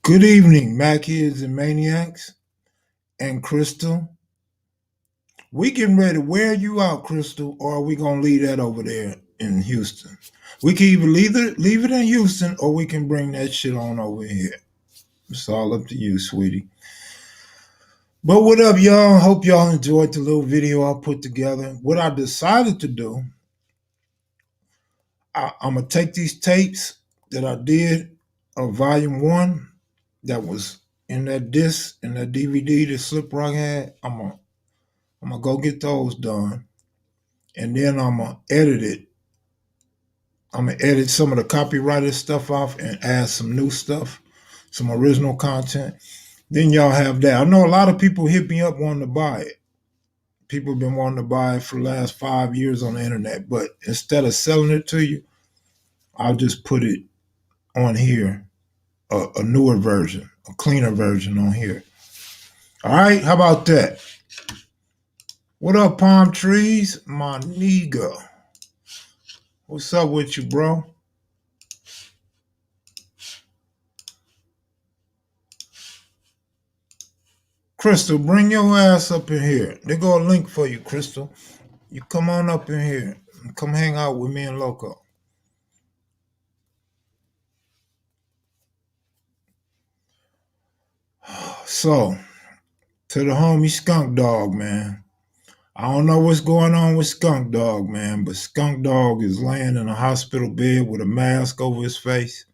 Good evening, Mackids and Maniacs and Crystal. We getting ready to wear you out, Crystal, or are we gonna leave that over there in Houston? We can either leave it in Houston or we can bring that shit on over here. It's all up to you, sweetie. But what up, y'all? Hope y'all enjoyed the little video I put together. What I decided to do, I'm gonna take these tapes that I did of volume 1 that was in that disc, in that DVD that Slip Rock had. I'm gonna go get those done, and then I'm gonna edit it. I'm gonna edit some of the copyrighted stuff off and add some new stuff, some original content. Then y'all have that. I know a lot of people hit me up wanting to buy it. People have been wanting to buy it for the last 5 years on the internet, but instead of selling it to you, I'll just put it on here, a newer version, a cleaner version on here. All right, how about that? What up, palm trees? My nigga. What's up with you, bro? Crystal, bring your ass up in here. They got a link for you, Crystal. You come on up in here. Come hang out with me and Loco. So, to the homie Skunk Dog, man. I don't know what's going on with Skunk Dog, man, but Skunk Dog is laying in a hospital bed with a mask over his face.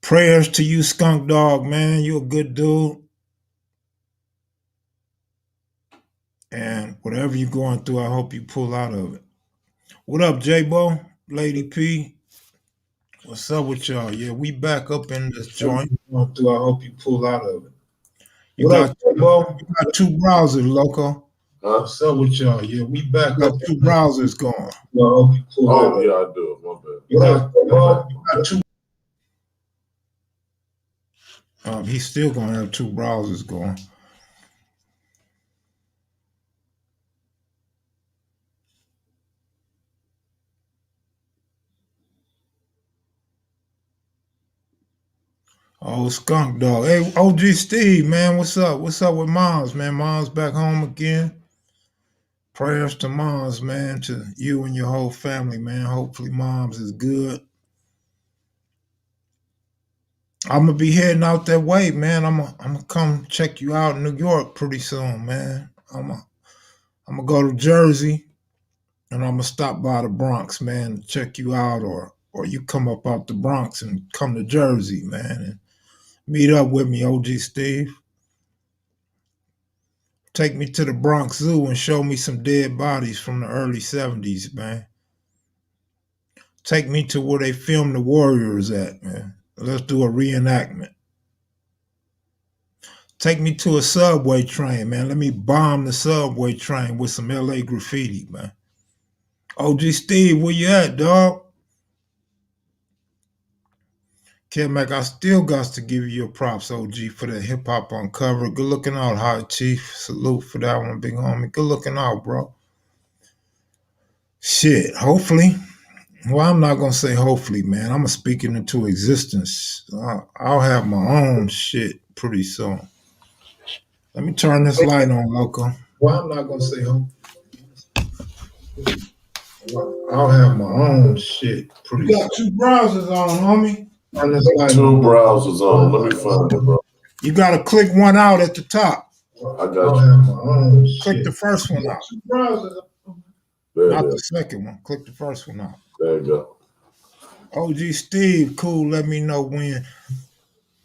Prayers to you, Skunk Dog, man. You're a good dude. And whatever you're going through, I hope you pull out of it. What up, J-Bo? Lady P? What's up with y'all? Yeah, we back up in this joint. I hope you pull out of it. You got two browsers, Loco. What's up with y'all? Yeah, we back up. Two browsers going. Oh, yeah, I do. My bad. You got two. He's still going to have two browsers going. Oh, Skunk Dog. Hey, OG Steve, man, what's up? What's up with Moms, man? Mom's back home again. Prayers to Moms, man, to you and your whole family, man. Hopefully Moms is good. I'm going to be heading out that way, man. I'm going to come check you out in New York pretty soon, man. I'm going to go to Jersey, and I'm going to stop by the Bronx, man, to check you out, or you come up out the Bronx and come to Jersey, man, and meet up with me, OG Steve. Take me to the Bronx Zoo and show me some dead bodies from the early 70s, man. Take me to where they filmed the Warriors at, man. Let's do a reenactment. Take me to a subway train, man. Let me bomb the subway train with some LA graffiti, man. OG Steve, where you at, dog? Kevmac, I still got to give you your props, OG, for that Hip Hop Uncovered. Good looking out, Hot Chief. Salute for that one, big homie. Good looking out, bro. Shit, hopefully. Well, I'm not going to say hopefully, man. I'm speaking into existence. I'll have my own shit pretty soon. Let me turn this light on, Loco. Well, I'm not going to say hopefully. I'll have my own shit pretty soon. You got two browsers on, homie. Turn this light two browsers on. Let me find it, bro. You got to click one out at the top. I got you. Click the first one out. Two browsers. Not the second one. Click the first one out. There you go. OG Steve, cool. Let me know when.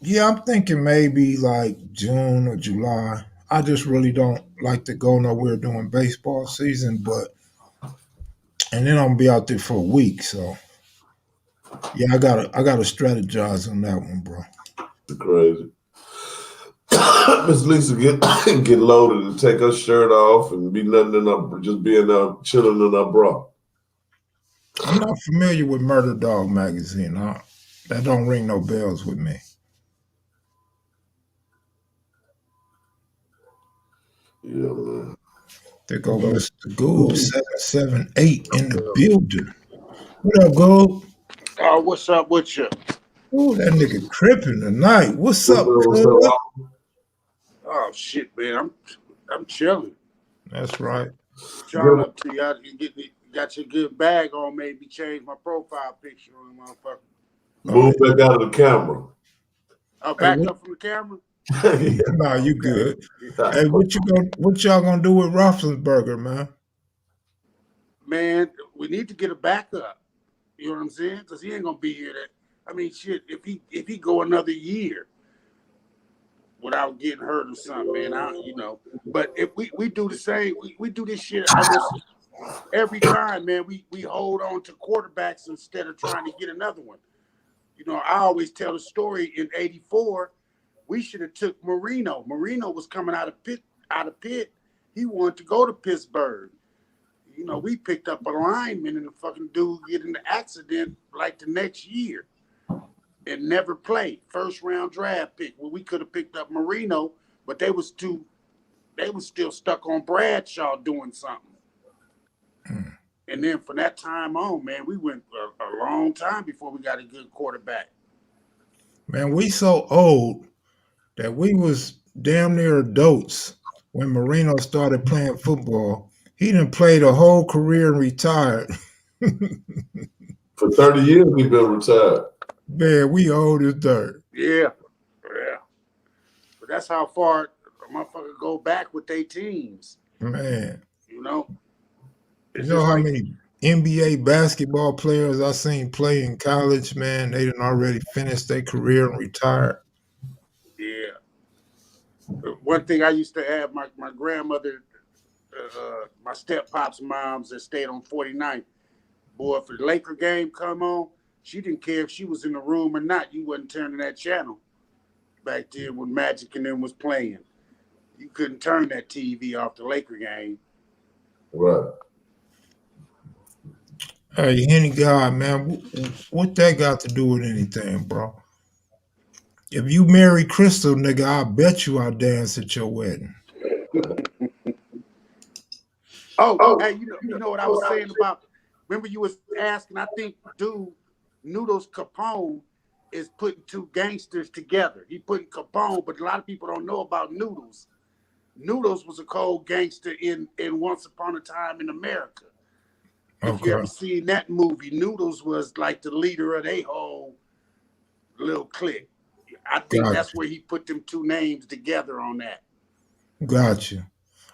Yeah, I'm thinking maybe like June or July. I just really don't like to go nowhere during baseball season, and then I'm gonna be out there for a week. So yeah, I gotta strategize on that one, bro. Crazy. Miss Lisa get loaded and take her shirt off and be nothing in her, just being chilling in her bra. I'm not familiar with Murder Dog magazine. That don't ring no bells with me. Yeah, man. There go Mr. Goob 778 in the building. What up, Goob? Oh, what's up with you? Ooh, that nigga crippin' tonight. What's up, What's cuz? up? Oh shit, man! I'm chilling. That's right. John up to y'all. You got your good bag on. Maybe change my profile picture on the motherfucker. Move back out of the camera. Oh, back up from the camera. Nah, you good. Hey, what y'all gonna do with Roethlisberger, man? Man, we need to get a backup. You know what I'm saying? Because he ain't gonna be here. I mean, shit. If he go another year without getting hurt or something, man, you know. But if we do the same, we do this shit almost every time, man. We hold on to quarterbacks instead of trying to get another one. You know, I always tell the story in '84. We should have took Marino. Marino was coming out of Pitt. He wanted to go to Pittsburgh. You know, we picked up a lineman and the fucking dude get in the accident like the next year and never played. First round draft pick. Well, we could have picked up Marino, but they was still stuck on Bradshaw doing something. And then from that time on, man, we went a long time before we got a good quarterback. Man, we so old that we was damn near adults when Marino started playing football. He done played a whole career and retired. For 30 years, he been retired. Man, we old as dirt. Yeah. But that's how far a motherfucker go back with their teams. Man. You know? You know how many NBA basketball players I seen play in college, man? They done already finished their career and retired. Yeah. One thing I used to have, my grandmother, my step-pop's moms that stayed on 49th. Boy, if the Laker game come on, she didn't care if she was in the room or not. You wasn't turning that channel back then when Magic and them was playing. You couldn't turn that TV off the Laker game. Right. Hey, any guy, man, what that got to do with anything, bro? If you marry Crystal, nigga, I bet you I'll dance at your wedding. Hey, you know what I was saying about, remember you was asking, I think, dude, Noodles Capone is putting two gangsters together. He putting Capone, but a lot of people don't know about Noodles. Noodles was a cold gangster in Once Upon a Time in America. If you ever seen that movie, Noodles was like the leader of their whole little clique. I think that's where he put them two names together on that. Gotcha.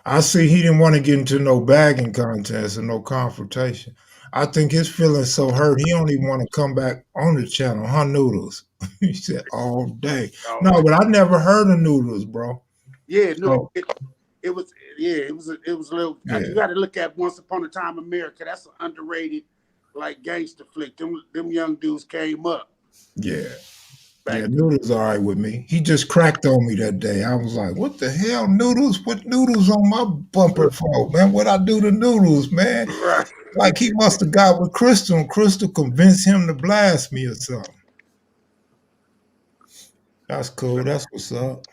I see he didn't want to get into no bagging contest or no confrontation. I think his feelings so hurt, he don't even want to come back on the channel, huh, Noodles? He said all day. No, but I never heard of Noodles, bro. Yeah, no, it was a little. Yeah. You got to look at Once Upon a Time America. That's an underrated, like, gangster flick. Them young dudes came up. Yeah. Yeah, Noodles all right with me. He just cracked on me that day. I was like, what the hell, Noodles? What Noodles on my bumper for, man? What I do to Noodles, man? Right. Like he must have got with Crystal and Crystal convinced him to blast me or something. That's cool. That's what's up.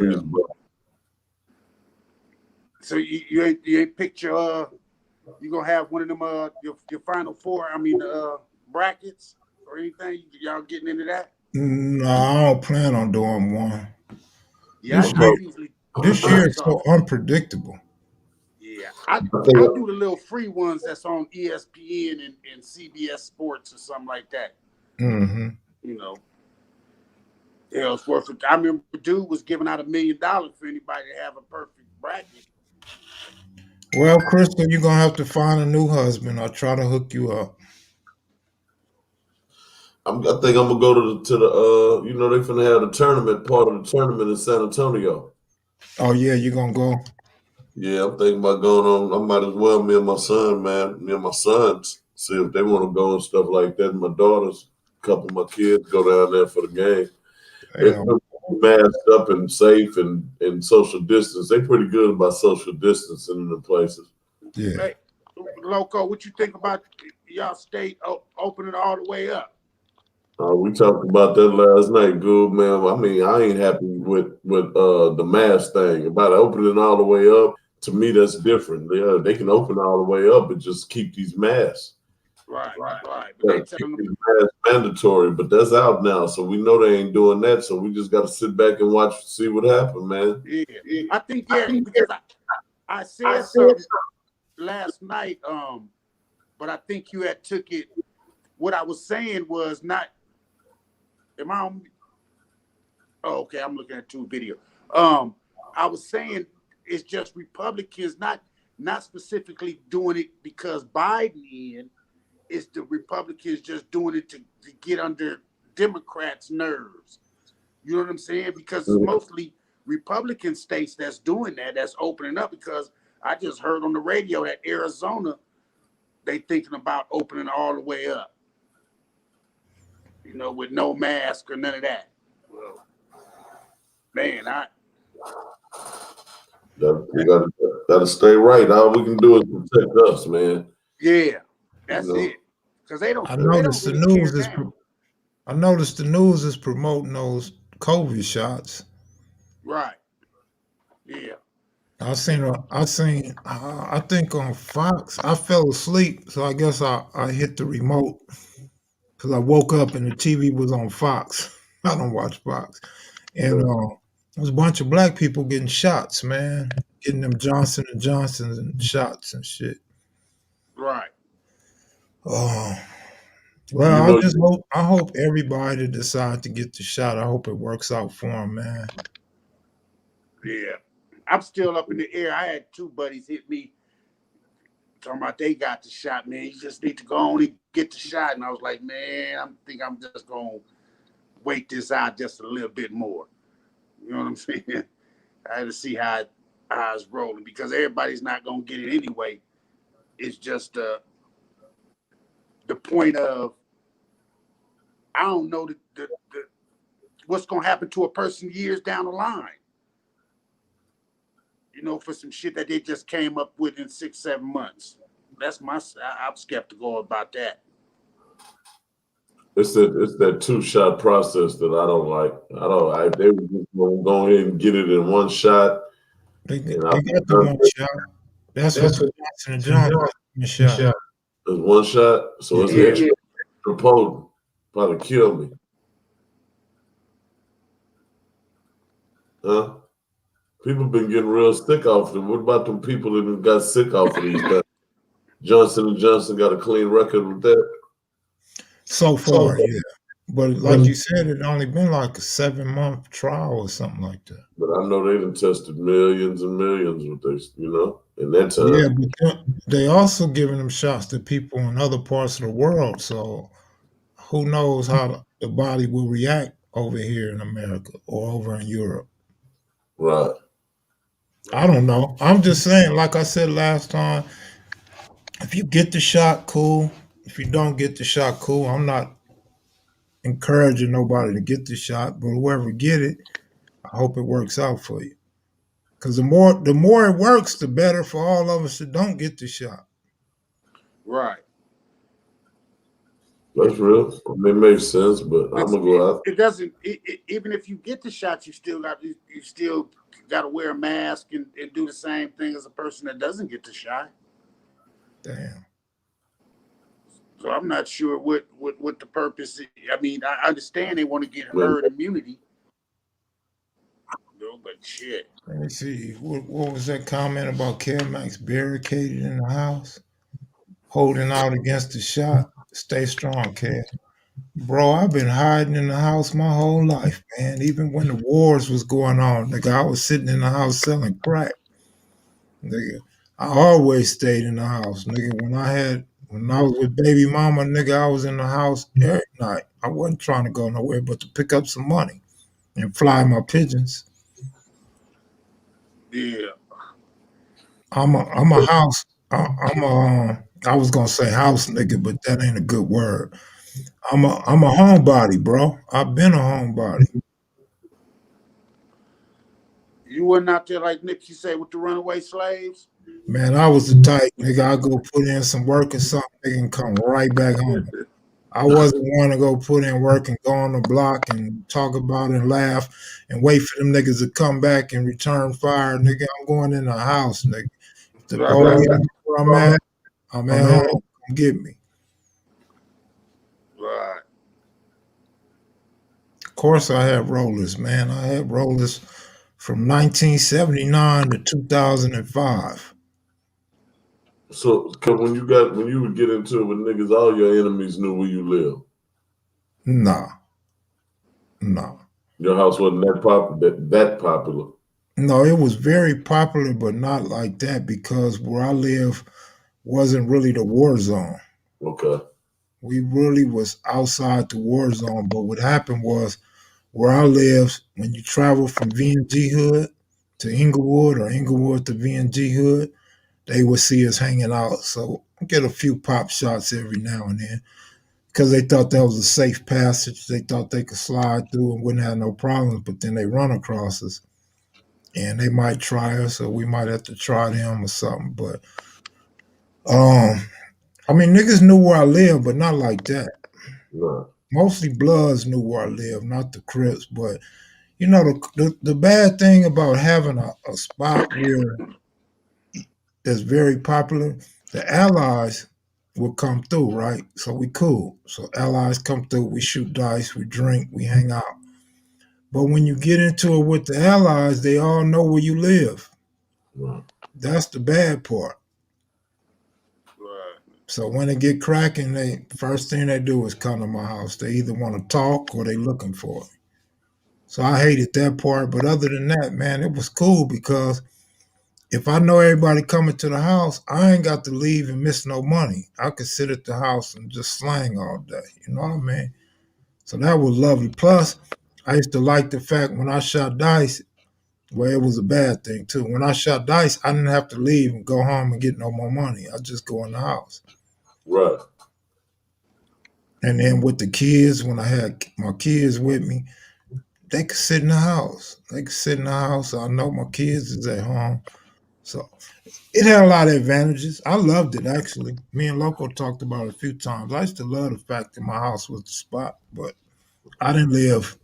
Yeah. So you ain't picked your you gonna have one of them your final four, brackets or anything? Y'all getting into that? No, I don't plan on doing one. Yeah, this year is so unpredictable. Yeah, I do the little free ones that's on ESPN and CBS Sports or something like that. Mm-hmm. You know, it's worth it. I remember dude was giving out $1 million for anybody to have a perfect bracket. Well, Crystal, you're gonna have to find a new husband. I'll try to hook you up. I think I'm gonna go to the you know, they finna have the tournament, part of the tournament in San Antonio. Oh yeah, you're gonna go? Yeah, I'm thinking about going on. I might as well, me and my sons, see if they want to go and stuff like that. And my daughters, a couple of my kids go down there for the game. They're masked up and safe and social distance. They're pretty good about social distancing in the places. Yeah. Hey, Loco, what you think about y'all state opening all the way up? We talked about that last night, Goob, man. I mean, I ain't happy with the mask thing. About opening all the way up, to me, that's different. They can open all the way up and just keep these masks. Right. But they tell them It's mandatory, but that's out now, so we know they ain't doing that. So we just got to sit back and watch, see what happens, man. yeah. I think because I said something last night, but I think you had took it. What I was saying was not. Am I on? Oh, okay. I'm looking at two videos. I was saying it's just Republicans, not specifically doing it because Biden in. It's the Republicans just doing it to get under Democrats' nerves. You know what I'm saying? Because it's mostly Republican states that's doing that, that's opening up. Because I just heard on the radio that Arizona, they thinking about opening all the way up. You know, with no mask or none of that. Well, man, We gotta stay right. All we can do is protect us, man. Yeah, that's it. Because they don't. I noticed they don't the really news is. I noticed the news is promoting those COVID shots. Right. Yeah. I think on Fox, I fell asleep, so I guess I hit the remote because I woke up and the TV was on Fox. I don't watch Fox. And there was a bunch of black people getting shots, man, getting them Johnson and Johnsons and shots and shit. Right. Oh, well, I hope everybody that decide to get the shot, I hope it works out for them, man. Yeah. I'm still up in the air. I had two buddies hit me talking about they got the shot, man. You just need to go on and get the shot. And I was like, man, I'm just going to wait this out just a little bit more. You know what I'm saying? I had to see how it's rolling because everybody's not going to get it anyway. It's just the point of, I don't know the what's going to happen to a person years down the line. You know, for some shit that they just came up with in 6-7 months. I'm skeptical about that. It's that 2-shot process that I don't like. They were just gonna go ahead and get it in one shot. They got the one shot. That's what Johnson and Johnson shot. It's one shot, so it's extra potent. Probably kill me. Huh? People been getting real sick off of it. What about them people that got sick off of these guys? Johnson & Johnson got a clean record with that? So far, yeah. But like you said, it only been like a 7-month trial or something like that. But I know they done tested millions and millions with this, in that time. Yeah, but they also giving them shots to people in other parts of the world. So who knows how the body will react over here in America or over in Europe. Right. I don't know. I'm just saying, like I said last time, if you get the shot, cool. If you don't get the shot, cool. I'm not encouraging nobody to get the shot, but whoever get it, I hope it works out for you. Because the more it works, the better for all of us that don't get the shot. Right. That's real. It makes sense, but I'm gonna go out. It doesn't. Even if you get the shot, you still got to wear a mask and do the same thing as a person that doesn't get the shot. Damn. So I'm not sure what the purpose is. I mean, I understand they want to get herd immunity. No, but shit. Let me see. What was that comment about Kevmax barricaded in the house? Holding out against the shot. Stay strong, Kev. Bro, I've been hiding in the house my whole life, man. Even when the wars was going on, nigga, I was sitting in the house selling crack. Nigga, I always stayed in the house, nigga. When I was with baby mama, nigga, I was in the house every night. I wasn't trying to go nowhere but to pick up some money and fly my pigeons. Yeah. I'm a house. I was gonna say house nigga, but that ain't a good word. I'm a homebody, bro. I've been a homebody. You wasn't out there like Nick, you say, with the runaway slaves? Man, I was the type, nigga, I go put in some work or something, nigga, and come right back home. I wasn't one to go put in work and go on the block and talk about it and laugh and wait for them niggas to come back and return fire, nigga. I'm going in the house, nigga. If the police where I'm at home. Come get me. Right. Of course, I had rollers, man. I had rollers from 1979 to 2005. So, 'cause when you would get into it with niggas, all your enemies knew where you live. Nah, nah. Your house wasn't that popular. No, it was very popular, but not like that because where I live wasn't really the war zone. Okay. We really was outside the war zone. But what happened was where I lived, when you travel from VNG Hood to Inglewood or Inglewood to VNG Hood, they would see us hanging out. So I get a few pop shots every now and then because they thought that was a safe passage. They thought they could slide through and wouldn't have no problems. But then they run across us and they might try us or we might have to try them or something. But I mean, niggas knew where I lived, but not like that. Right. Mostly Bloods knew where I lived, not the Crips. But you know, the bad thing about having a spot where that's very popular, the allies will come through, right? So we cool. So allies come through, we shoot dice, we drink, we hang out. But when you get into it with the allies, they all know where you live. Right. That's the bad part. Right. So when they get cracking, they first thing they do is come to my house. They either want to talk or they looking for it. So I hated that part. But other than that, man, it was cool because if I know everybody coming to the house, I ain't got to leave and miss no money. I could sit at the house and just slang all day. You know what I mean? So that was lovely. Plus, I used to like the fact when I shot dice, well, it was a bad thing too. When I shot dice, I didn't have to leave and go home and get no more money. I just go in the house. Right. And then with the kids, when I had my kids with me, they could sit in the house. They could sit in the house. I know my kids is at home. So it had a lot of advantages. I loved it actually. Me and Loco talked about it a few times. I used to love the fact that my house was the spot, but I didn't live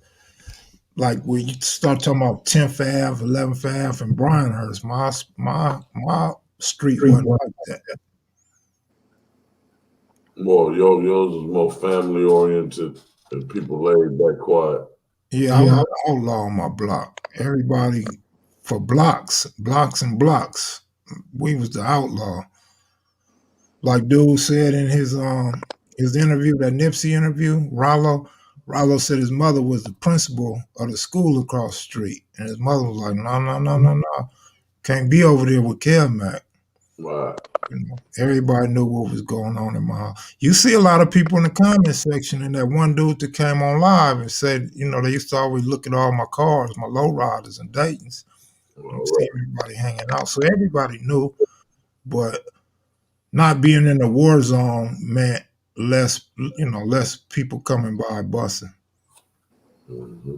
like when you start talking about 10th Ave, 11th Ave, and Bryanhurst. My street wasn't like that. More yours is more family oriented and people laid back quiet. Yeah, I was an outlaw on my block. Everybody for blocks and blocks. We was the outlaw. Like dude said in his interview, that Nipsey interview, Rollo said his mother was the principal of the school across the street. And his mother was like, no. Can't be over there with KevMac. Right. You know, everybody knew what was going on in my house. You see a lot of people in the comment section, and that one dude that came on live and said, you know, they used to always look at all my cars, my lowriders and Daytons, and All see right. everybody hanging out. So everybody knew, but not being in the war zone meant less people coming by busing. Mm-hmm.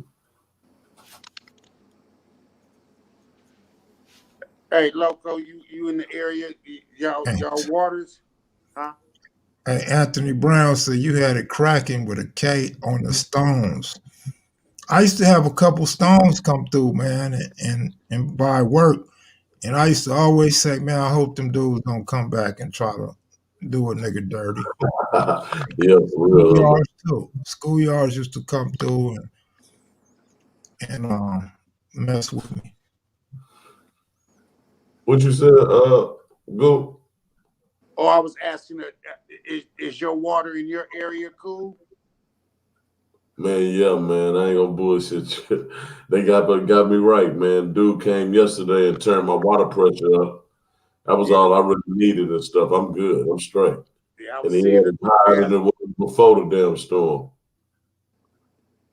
Hey, Loco, you in the area? Y'all And, waters? Huh? and Anthony Brown said you had it cracking with a K on the stones. I used to have a couple stones come through, man, and by work. And I used to always say, man, I hope them dudes don't come back and try to do a nigga dirty. Yeah, for real. Schoolyards too. Schoolyards used to come through and mess with me. What you said, go? Oh, I was asking her, is your water in your area cool? Man, yeah, man. I ain't gonna bullshit you. They got me right, man. Dude came yesterday and turned my water pressure up. That was all I really needed and stuff. I'm good. I'm straight. Yeah, I And was he seeing had it. it higher than it was before the damn storm.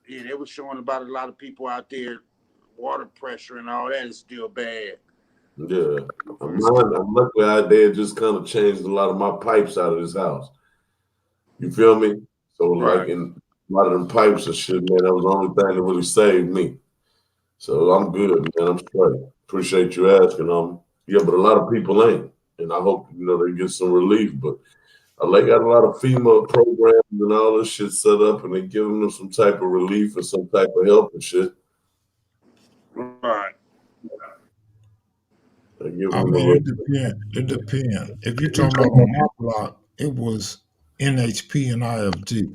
Yeah, they were showing about a lot of people out there, water pressure and all that is still bad. Yeah. I'm luckily they had just kind of changed a lot of my pipes out of this house. You feel me? So like Right. in a lot of them pipes and shit, man, that was the only thing that really saved me. So I'm good, man. I'm straight. Appreciate you asking. Yeah, but a lot of people ain't. And I hope, they get some relief. But they got a lot of FEMA programs and all this shit set up and they giving them some type of relief or some type of help and shit. Right. I mean, it depends. It depends. If you're talking about on my block, it was NHP and IFG.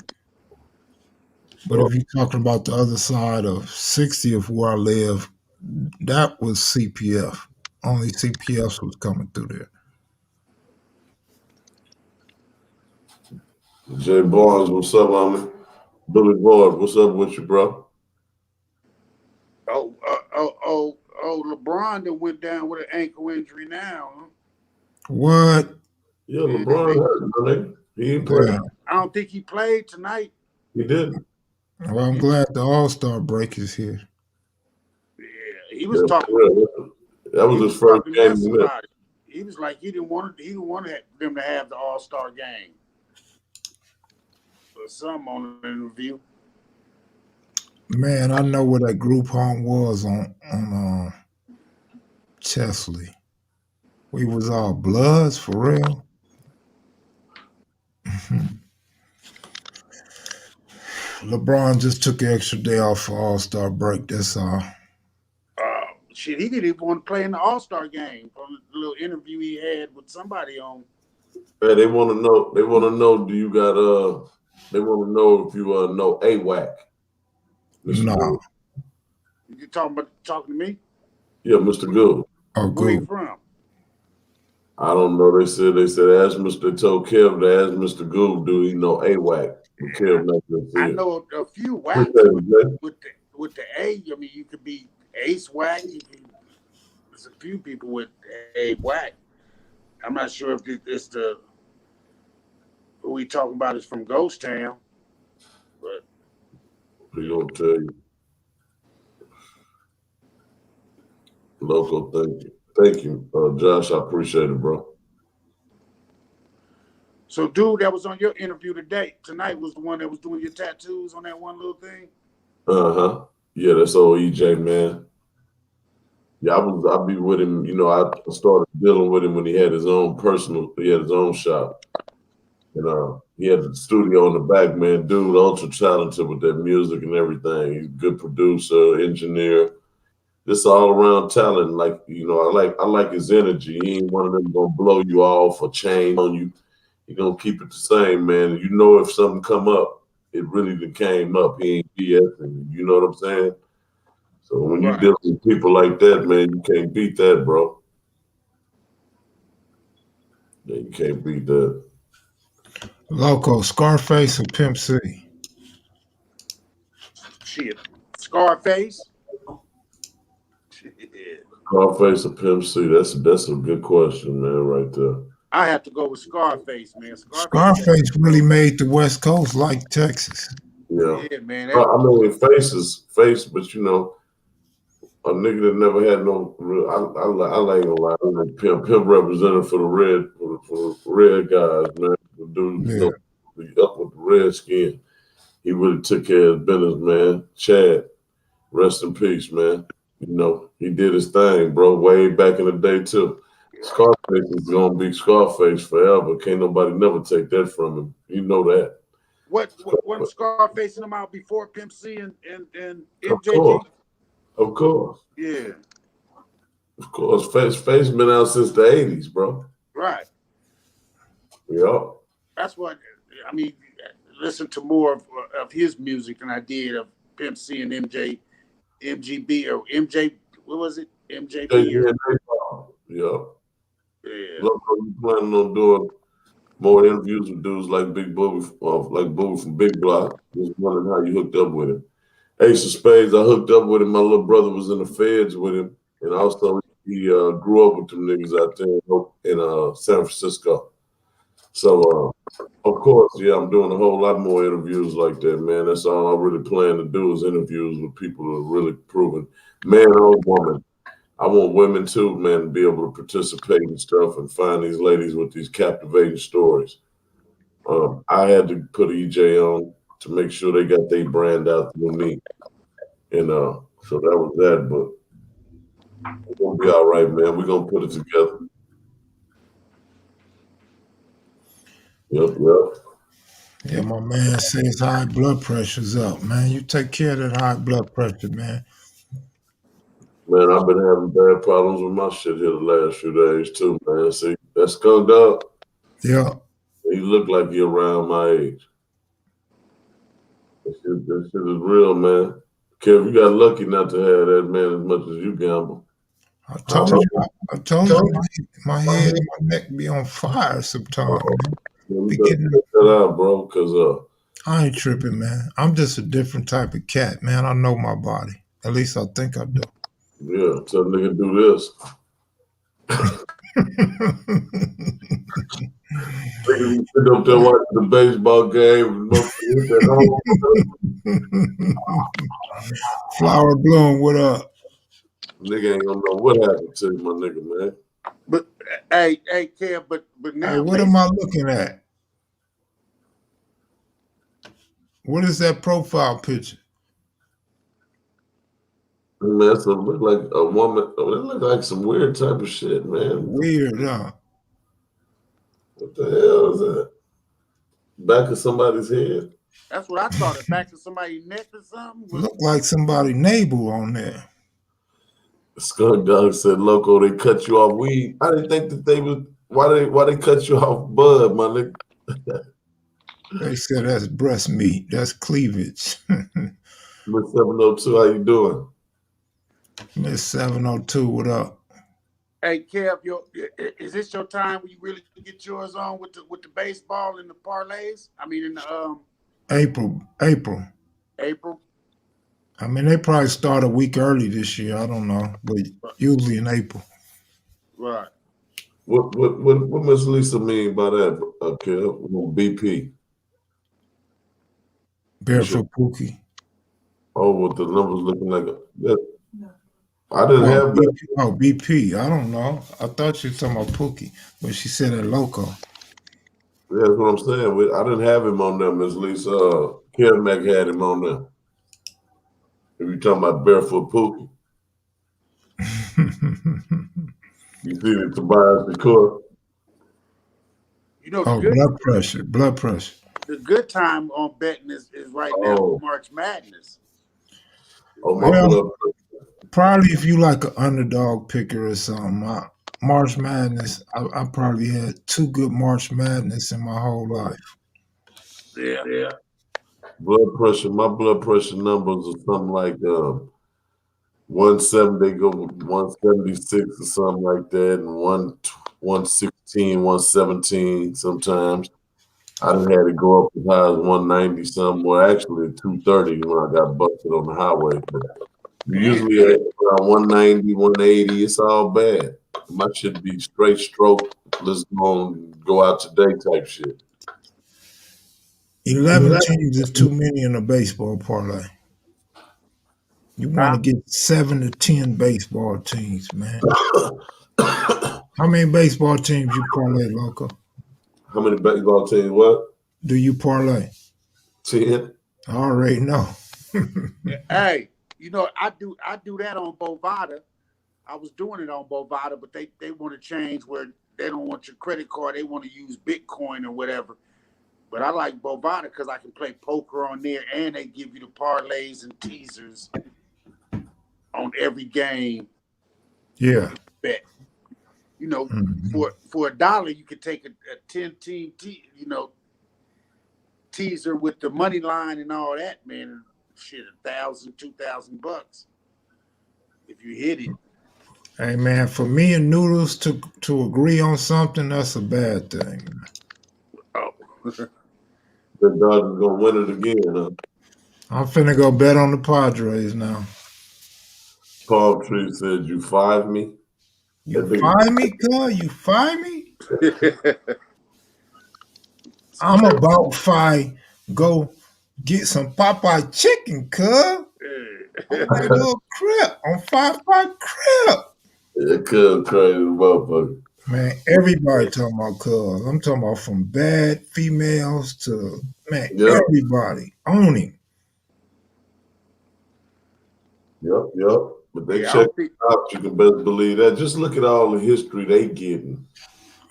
But if you're talking about the other side of 60th where I live, that was CPF. Only CPFs was coming through there. Jay Barnes, what's up, homie? Billy Boyd, what's up with you, bro? Oh, LeBron that went down with an ankle injury now. Huh? What? Yeah, LeBron hurt, man. He ain't played. Yeah. I don't think he played tonight. He didn't. Well, I'm glad the All-Star break is here. Yeah, he was Yeah, talking. that was his first game. About it. He was like he didn't want them to have the All-Star game. Or some on an interview. Man, I know where that group home was on Chesley. We was all Bloods for real. LeBron just took an extra day off for All-Star break. That's all. Shit, he didn't even want to play in the All-Star game from the little interview he had with somebody on. Hey, they want to know. They want to know. Do you got They want to know if you know AWAC. No. You talking to me? Yeah, Mr. Goob. Oh, Where you Goob. from? I don't know. They said ask Mr. Told Kev to ask Mr. Goob, do he know AWAC? But Kev not gonna see I it. know a few whacks with the A. I mean, you could be Ace Whack. There's a few people with A Whack. I'm not sure if it's the who we talking about is from Ghost Town, but He gonna tell you. Loco, thank you, Josh. I appreciate it, bro. So, dude, that was on your interview tonight was the one that was doing your tattoos on that one little thing. Yeah, that's old EJ, man. Yeah, I be with him. You know, I started dealing with him when he had his own shop. And he had the studio in the back, man. Dude, ultra talented with that music and everything. He's a good producer, engineer, just all around talent. Like, you know, I like his energy. He ain't one of them gonna blow you off or change on you. He gonna keep it the same, man. You know, if something come up, it really came up. He ain't BSing. You know what I'm saying? So when you deal with people like that, man, you can't beat that, bro. Yeah, you can't beat that. Loco, Scarface, or Pimp C? Shit, Scarface. Scarface or Pimp C? That's a good question, man, right there. I have to go with Scarface, man. Scarface really made the West Coast like Texas. Yeah, man. I mean, face, but you know, a nigga that never had no real. I ain't gonna lie. Pimp represented for the red guys, man. The dude, you know, up with the red skin. He really took care of business, man. Chad, rest in peace, man. You know, he did his thing, bro, way back in the day too. Scarface is gonna be Scarface forever. Can't nobody never take that from him. You know that. What Scarface him out before Pimp C and MJG? Of course. Yeah. Of course. Face been out since the 80s, bro. Right. Yeah. That's what I mean. Listen to more of his music than I did of Pimp C and MGB or MJ. What was it? MJB. Yeah. Look, you planning on doing more interviews with dudes like Big Booby, like Booby from Big Block? Just wondering how you hooked up with him. Ace of Spades, I hooked up with him. My little brother was in the feds with him, and also he grew up with them niggas out there in San Francisco. So, of course, yeah, I'm doing a whole lot more interviews like that, man. That's all I really plan to do is interviews with people that are really proven, man or woman. I want women too, man, to be able to participate in stuff and find these ladies with these captivating stories. I had to put EJ on to make sure they got their brand out through me. And so that was that, but we're gonna be all right, man. We're gonna put it together. Yep. Yeah, my man says high blood pressure's up, man. You take care of that high blood pressure, man. Man, I've been having bad problems with my shit here the last few days too, man. See, that skunked up. Yeah. He look like he around my age. That shit is real, man. Kev, you got lucky not to have that, man, as much as you gamble. I told you, my head and my neck be on fire sometimes, man. We Be gotta getting, check that out, bro, because I ain't tripping, man. I'm just a different type of cat, man. I know my body. At least I think I do. yeah, tell a nigga do this. Nigga be sitting up there watching the baseball game and motherfucker hit that home. Flower Bloom, what up? Nigga ain't gonna know what happened to you, my nigga, man. But hey, Kev, but now Hey, what am I looking at? What is that profile picture? Man, that's look like a woman. It look like some weird type of shit, man. Weird, huh? What the hell is that? Back of somebody's head? That's what I thought. It back to somebody's neck or something. Look like somebody navel on there. Skunk Dog said, "Loco, they cut you off weed." I didn't think that they would. Why they cut you off bud, my nigga? They said that's breast meat. That's cleavage. Miss 702, how you doing? Miss 702, what up? Hey, Kev, is this your time when you really get yours on with the baseball and the parlays? I mean, in the April. April. I mean, they probably start a week early this year. I don't know, but usually in April. Right. What Miss Lisa mean by that, Kev? BP. Barefoot Pookie. Oh, with the numbers looking like that. I didn't have that. BP. I don't know. I thought you were talking about Pookie, but she said at Loco. Yeah, that's what I'm saying. I didn't have him on there, Miss Lisa. Kevmac had him on there. If you're talking about Barefoot Pookie. You see the Tobias Shakur? You know, blood pressure. The good time on betting is right now March Madness. Oh, my blood pressure. Probably if you like an underdog picker or something. March Madness, I probably had 2 good March Madness in my whole life. Yeah. Blood pressure. My blood pressure numbers are something like 170. They go 176 or something like that, and 116, 117 sometimes. I done had to go up as high as 190 something, or actually 230 when I got busted on the highway. But usually at around 190, 180, it's all bad. My shit be straight stroke. Let's go out today type shit. 11 teams is too many in a baseball parlay. You want to get 7 to 10 baseball teams, man. How many baseball teams you parlay, Loco? How many baseball teams? What? Do you parlay? 10. I already know. Hey, you know, I do that on Bovada. I was doing it on Bovada, but they want to change where they don't want your credit card. They want to use Bitcoin or whatever. But I like Bovada because I can play poker on there, and they give you the parlays and teasers on every game. Yeah. Bet. You know, for $1, you could take a 10-team, teaser with the money line and all that, man. Shit, $1,000, $2,000 if you hit it. Hey man, for me and Noodles to agree on something, that's a bad thing. Oh. The Dodgers gonna win it again, huh? I'm finna go bet on the Padres now. Palm Tree said, "You fired me." You fired me, cuz? You fired me? I'm about to go get some Popeye chicken, cuz. On that little crib. On 5-5 crib. It could crazy motherfucker. Man, everybody talking about cuz. I'm talking about from bad females to, man, everybody on him. Yep. But they check it out. You can best believe that. Just look at all the history they getting.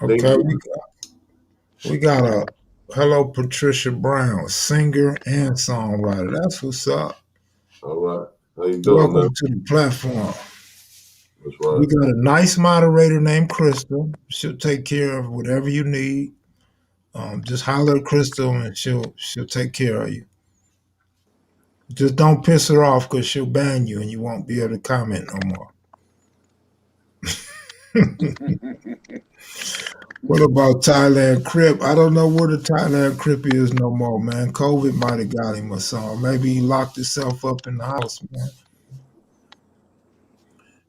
Okay, we got a hello Patricia Brown, singer and songwriter. That's what's up. All right. How you doing, Welcome man? to the platform. That's right. We got a nice moderator named Crystal. She'll take care of whatever you need. Just holler at Crystal and she'll take care of you. Just don't piss her off because she'll ban you and you won't be able to comment no more. What about Thailand Crip? I don't know where the Thailand Crip is no more, man. COVID might have got him or something. Maybe he locked himself up in the house, man.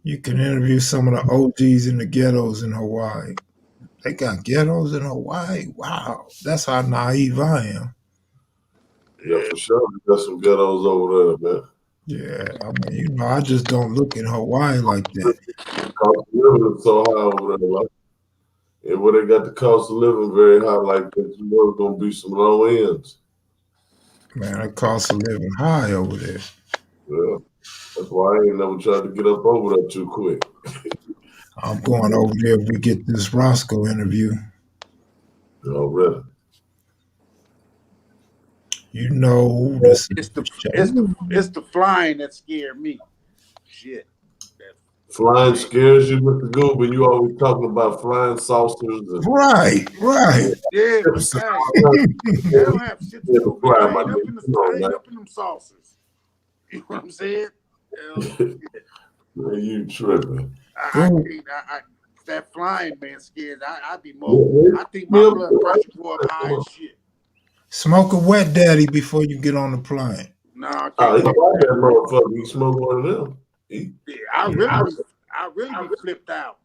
You can interview some of the OGs in the ghettos in Hawaii. They got ghettos in Hawaii? Wow. That's how naive I am. Yeah, for sure. Got some ghettos over there, man. Yeah, I mean, I just don't look in Hawaii like that. Cost of living is so high over there. Like, and where they got the cost of living very high like that, you know it's going to be some low ends. Man, the cost of living high over there. Yeah. That's why I ain't never tried to get up over there too quick. I'm going over there if we get this Roscoe interview. Already. You know, this it's the flying that scared me. Shit. Flying scares you, Mr. Goob, and you always talking about flying saucers. And right. Yeah, but they don't have shit to do. I ain't up in them saucers. You know what I'm saying? Man, you tripping. That flying man scares. I'd be more. I think my blood pressure go up high as shit. Smoke a wet daddy before you get on the plane. No, I can't. He like that motherfucker. He smoke one of them. I really be flipped out.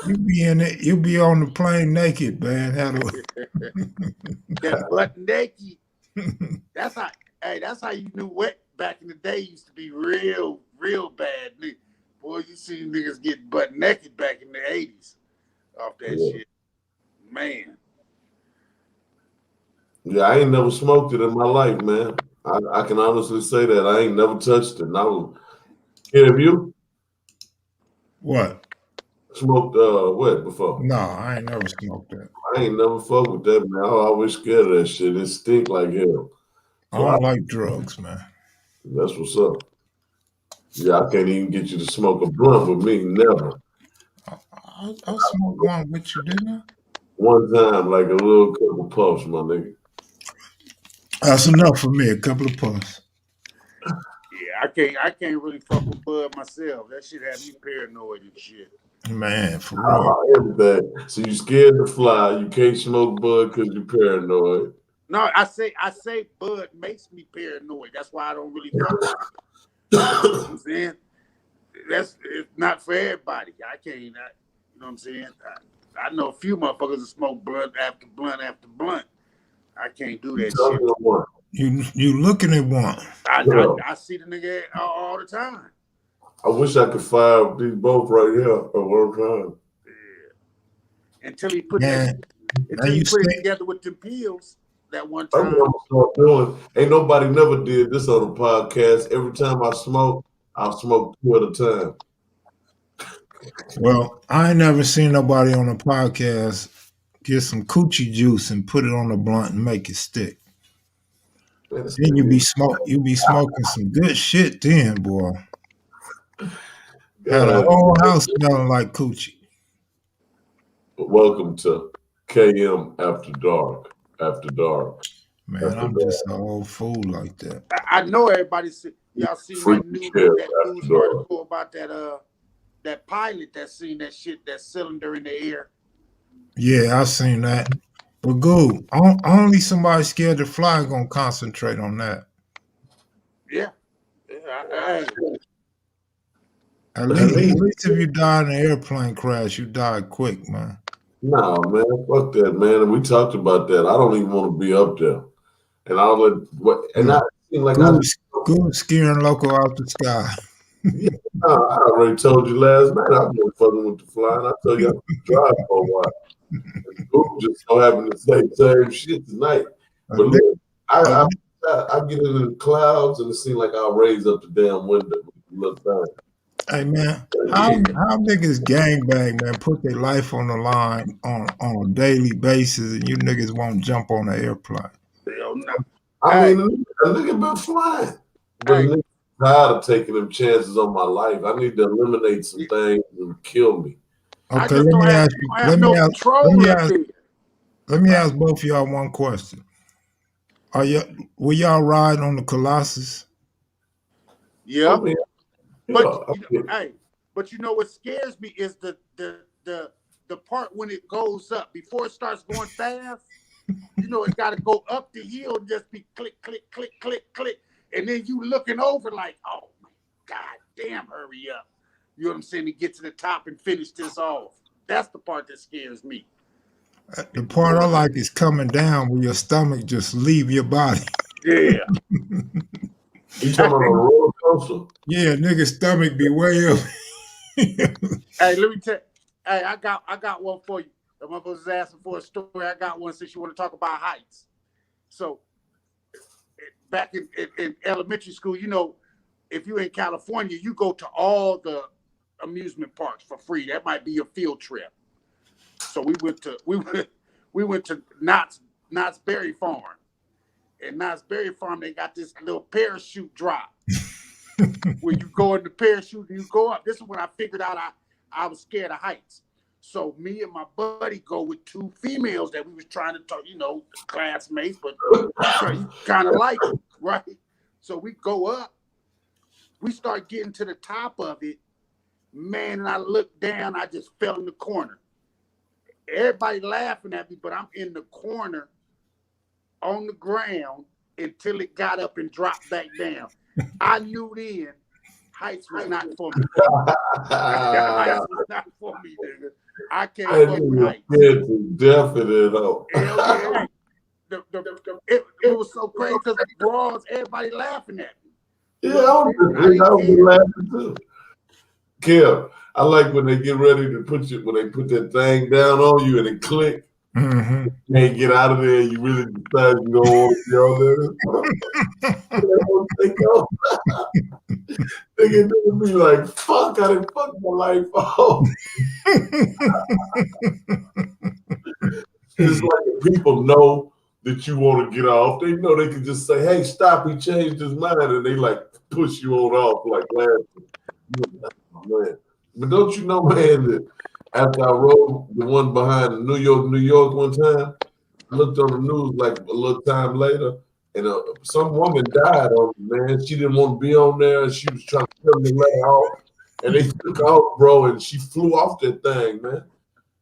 You be in it. You be on the plane naked, man. That butt naked. That's how you knew wet back in the day used to be real bad. Boy, you see niggas get butt naked back in the 80s off that shit. Man. Yeah, I ain't never smoked it in my life, man. I can honestly say that. I ain't never touched it. Have you? What? Smoked wet before? No, I ain't never smoked that. I ain't never fucked with that, man. I always scared of that shit. It stink like hell. So I don't like drugs, man. That's what's up. Yeah, I can't even get you to smoke a blunt with me. Never. I smoked one with you, didn't I? One time, like a little couple puffs, my nigga. That's enough for me. A couple of puffs. Yeah, I can't really fuck with bud myself. That shit had me paranoid and shit. Man, for real. Everything. So you scared to fly. You can't smoke bud because you're paranoid. No, I say bud makes me paranoid. That's why I don't really fuck with it. You know what I'm saying? It's not for everybody. I can't. You know what I'm saying? I know a few motherfuckers that smoke blunt after blunt after blunt. I can't do that shit. You looking at one? I see the nigga all the time. I wish I could fire these both right here at one time. Yeah. Until he put it together with them pills that one time. That's what I'm start doing. Ain't nobody never did this on the podcast. Every time I smoke, I'll smoke 2 at a time. Well, I ain't never seen nobody on a podcast get some coochie juice and put it on the blunt and make it stick. Then you be smoking some good shit then, boy. Had a whole house smelling like coochie. Welcome to KM After Dark. After Dark. Man, I'm just an old fool like that. I know everybody y'all seen that news article about that pilot that seen that shit, that cylinder in the air. Yeah, I seen that. But Goob, only somebody scared to fly gonna concentrate on that. Yeah. At least if you die in an airplane crash, you die quick, man. Nah, man, fuck that, man. And we talked about that. I don't even want to be up there. And I seem like Goob scaring Loco out the sky. Yeah, I already told you last night I been fucking with the flying. I told you I could drive for a while. Goob just so happened to say the same shit tonight. But look, I get into the clouds and it seems like I'll raise up the damn window. Look down. Hey man, how niggas gangbang, man, put their life on the line on a daily basis and you niggas won't jump on an airplane? Hell no. I mean, a nigga been flying. But a nigga tired of taking them chances on my life. I need to eliminate some things and kill me. Okay, let me ask both of y'all one question. Will y'all ride on the Colossus? Yeah. mean, But hey, but you know what scares me is the part when it goes up before it starts going fast. You know, it's got to go up the hill and just be click, click, click, click, click, and then you looking over like, oh my god, damn, hurry up! You know what I'm saying? To get to the top and finish this off. That's the part that scares me. The part I like is coming down where your stomach just leave your body. Yeah. You talking about a roller coaster? Yeah, nigga stomach be way up. Hey, let me tell. Hey, I got one for you. The motherfucker was asking for a story. I got one since you want to talk about heights. So back in elementary school, you know, if you're in California, you go to all the amusement parks for free. That might be your field trip. So we went to Knott's Berry Farm. And Knott's Berry Farm, they got this little parachute drop where you go in the parachute and you go up. This is when I figured out I was scared of heights. So me and my buddy go with two females that we was trying to talk, you know, classmates, but you kind of like it, right? So we go up. We start getting to the top of it. Man, and I looked down. I just fell in the corner. Everybody laughing at me, but I'm in the corner on the ground until it got up and dropped back down. I knew then heights was not for me. Heights was not for me, nigga. I can't fuck with heights. Definitely. Hell yeah. It was so crazy because the bras, everybody laughing at me. Yeah, I was laughing too. Kev, I like when they get ready to put you, when they put that thing down on you and it click. Mm-hmm. You can't get out of there. You really decide you don't want to be on there. Nigga be like, fuck, I done fucked my life off. It's like if people know that you want to get off, they know they can just say, hey, stop, he changed his mind, and they like push you on off like laughing. Man. But don't you know, man, that after I rode the one behind New York one time, I looked on the news like a little time later, and some woman died on it, man. She didn't want to be on there, and she was trying to tell me to let off. And they took off, bro, and she flew off that thing, man.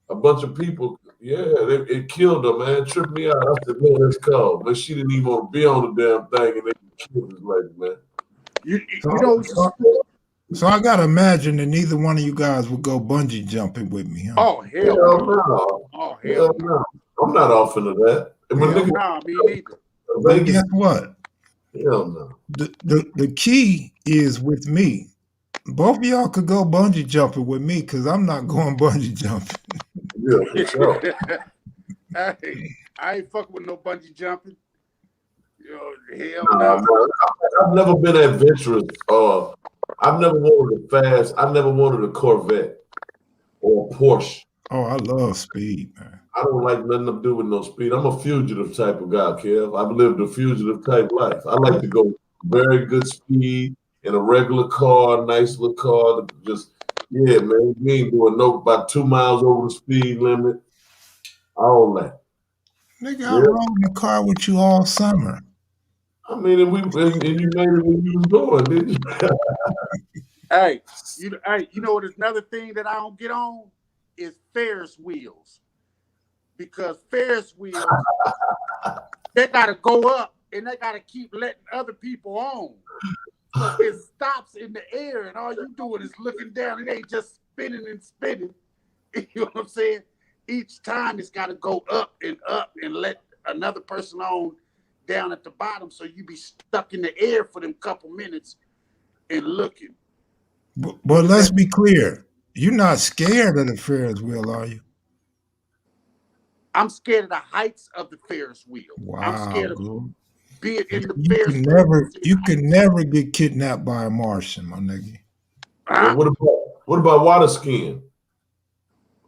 A bunch of people, yeah, it killed her, man. It tripped me out. I said, man, that's cold. But she didn't even want to be on the damn thing, and they killed this lady, man. You know, so I gotta imagine that neither one of you guys would go bungee jumping with me, huh? Oh hell no! Oh hell no! I'm not off into that. Nah, me neither. But guess what? Hell no. The key is with me. Both of y'all could go bungee jumping with me because I'm not going bungee jumping. Yeah, for sure. Hey, I ain't fucking with no bungee jumping. Hell no. I've never been adventurous. I've never wanted a fast. I never wanted a Corvette or a Porsche. Oh, I love speed, man. I don't like nothing to do with no speed. I'm a fugitive type of guy, Kev. I've lived a fugitive type life. I like to go very good speed in a regular car, nice little car. Just, yeah, man. We ain't doing about 2 miles over the speed limit. All that. Nigga, I rode in the car with you all summer. I mean, and you made it when you was going, didn't you? Hey, you know what? Another thing that I don't get on is Ferris wheels, because Ferris wheels they gotta go up and they gotta keep letting other people on. So it stops in the air, and all you doing is looking down. It ain't just spinning and spinning. You know what I'm saying? Each time it's got to go up and let another person on down at the bottom, so you be stuck in the air for them couple minutes and looking. But let's be clear. You're not scared of the Ferris wheel, are you? I'm scared of the heights of the Ferris wheel. Wow, I'm scared of being in the you Ferris wheel. You can never get kidnapped by a Martian, my nigga. Huh? What about water skiing?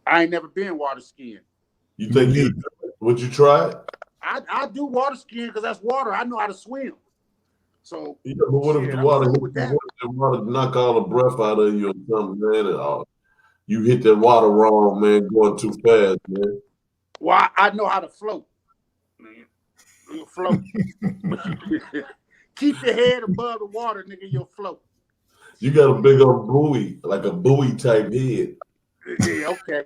I ain't never been water skiing. You think would you try it? I do water skiing because that's water. I know how to swim. So yeah, but what if the water knock all the breath out of you or something, man? And, you hit that water wrong, man, going too fast, man. Well, I know how to float, man. You'll float. Keep your head above the water, nigga. You'll float. You got a big old buoy, like a buoy type head. Yeah, okay.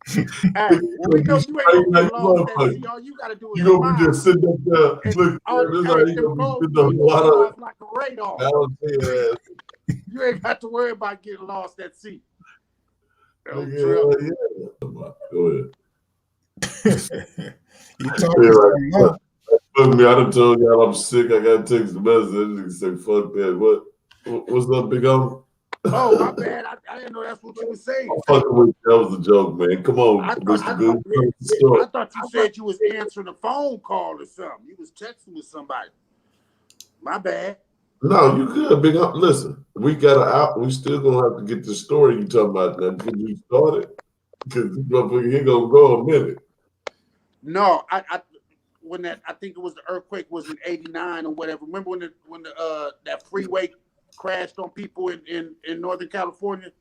Hey, well, we know you ain't gonna get lost at sea. All you gotta do is You gonna be smile. just sitting up there. Look, this how you gonna be sitting on the water. Like a radar. You ain't got to worry about getting lost at sea. Go ahead. You talking look, me, I done told y'all I'm sick. I gotta text the message. Say fuck that. What's up, big homie? Oh, my bad. I didn't know that's what you were saying. That was a joke, man. Come on, Mr. Goob. I thought you said you was answering a phone call or something. You was texting with somebody. My bad. No, you good, big homie. Listen, we still gonna have to get the story you talking about now. Can we start it? Because this motherfucker here gonna go a minute. No, I think it was the earthquake was in '89 or whatever. Remember when that freeway crashed on people in Northern California?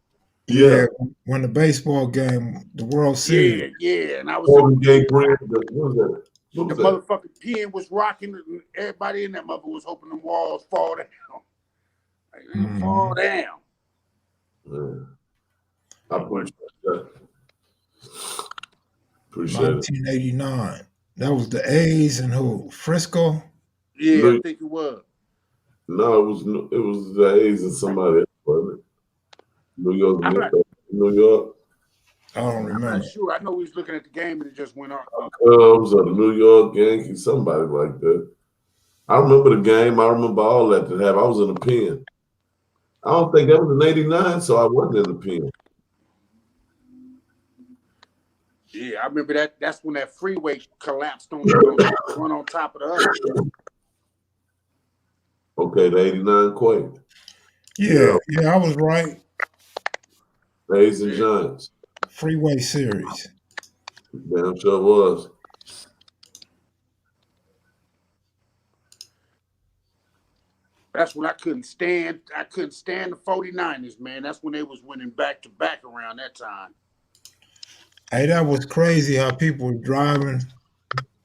Yeah, when the baseball game, the World Series. Yeah, and I was what was that? The motherfucking pen was rocking, and everybody in that mother was hoping the walls fall down. Like, fall down. Yeah. I appreciate that. Appreciate 1989. That was the A's and who? Frisco? Yeah, I think it was. No, it was the A's and somebody else, wasn't it? New York. I don't remember. I'm not sure. I know we was looking at the game and it just went off. Cubs or the New York Yankees, somebody like that. I remember the game. I remember all that happened. I was in the pen. I don't think that was in '89, so I wasn't in the pen. Yeah, I remember that. That's when that freeway collapsed on one on top of the other. Okay, the '89 quake. Yeah, I was right. A's and Giants. Freeway series. Damn sure was. That's when I couldn't stand the 49ers, man. That's when they was winning back to back around that time. Hey, that was crazy how people were driving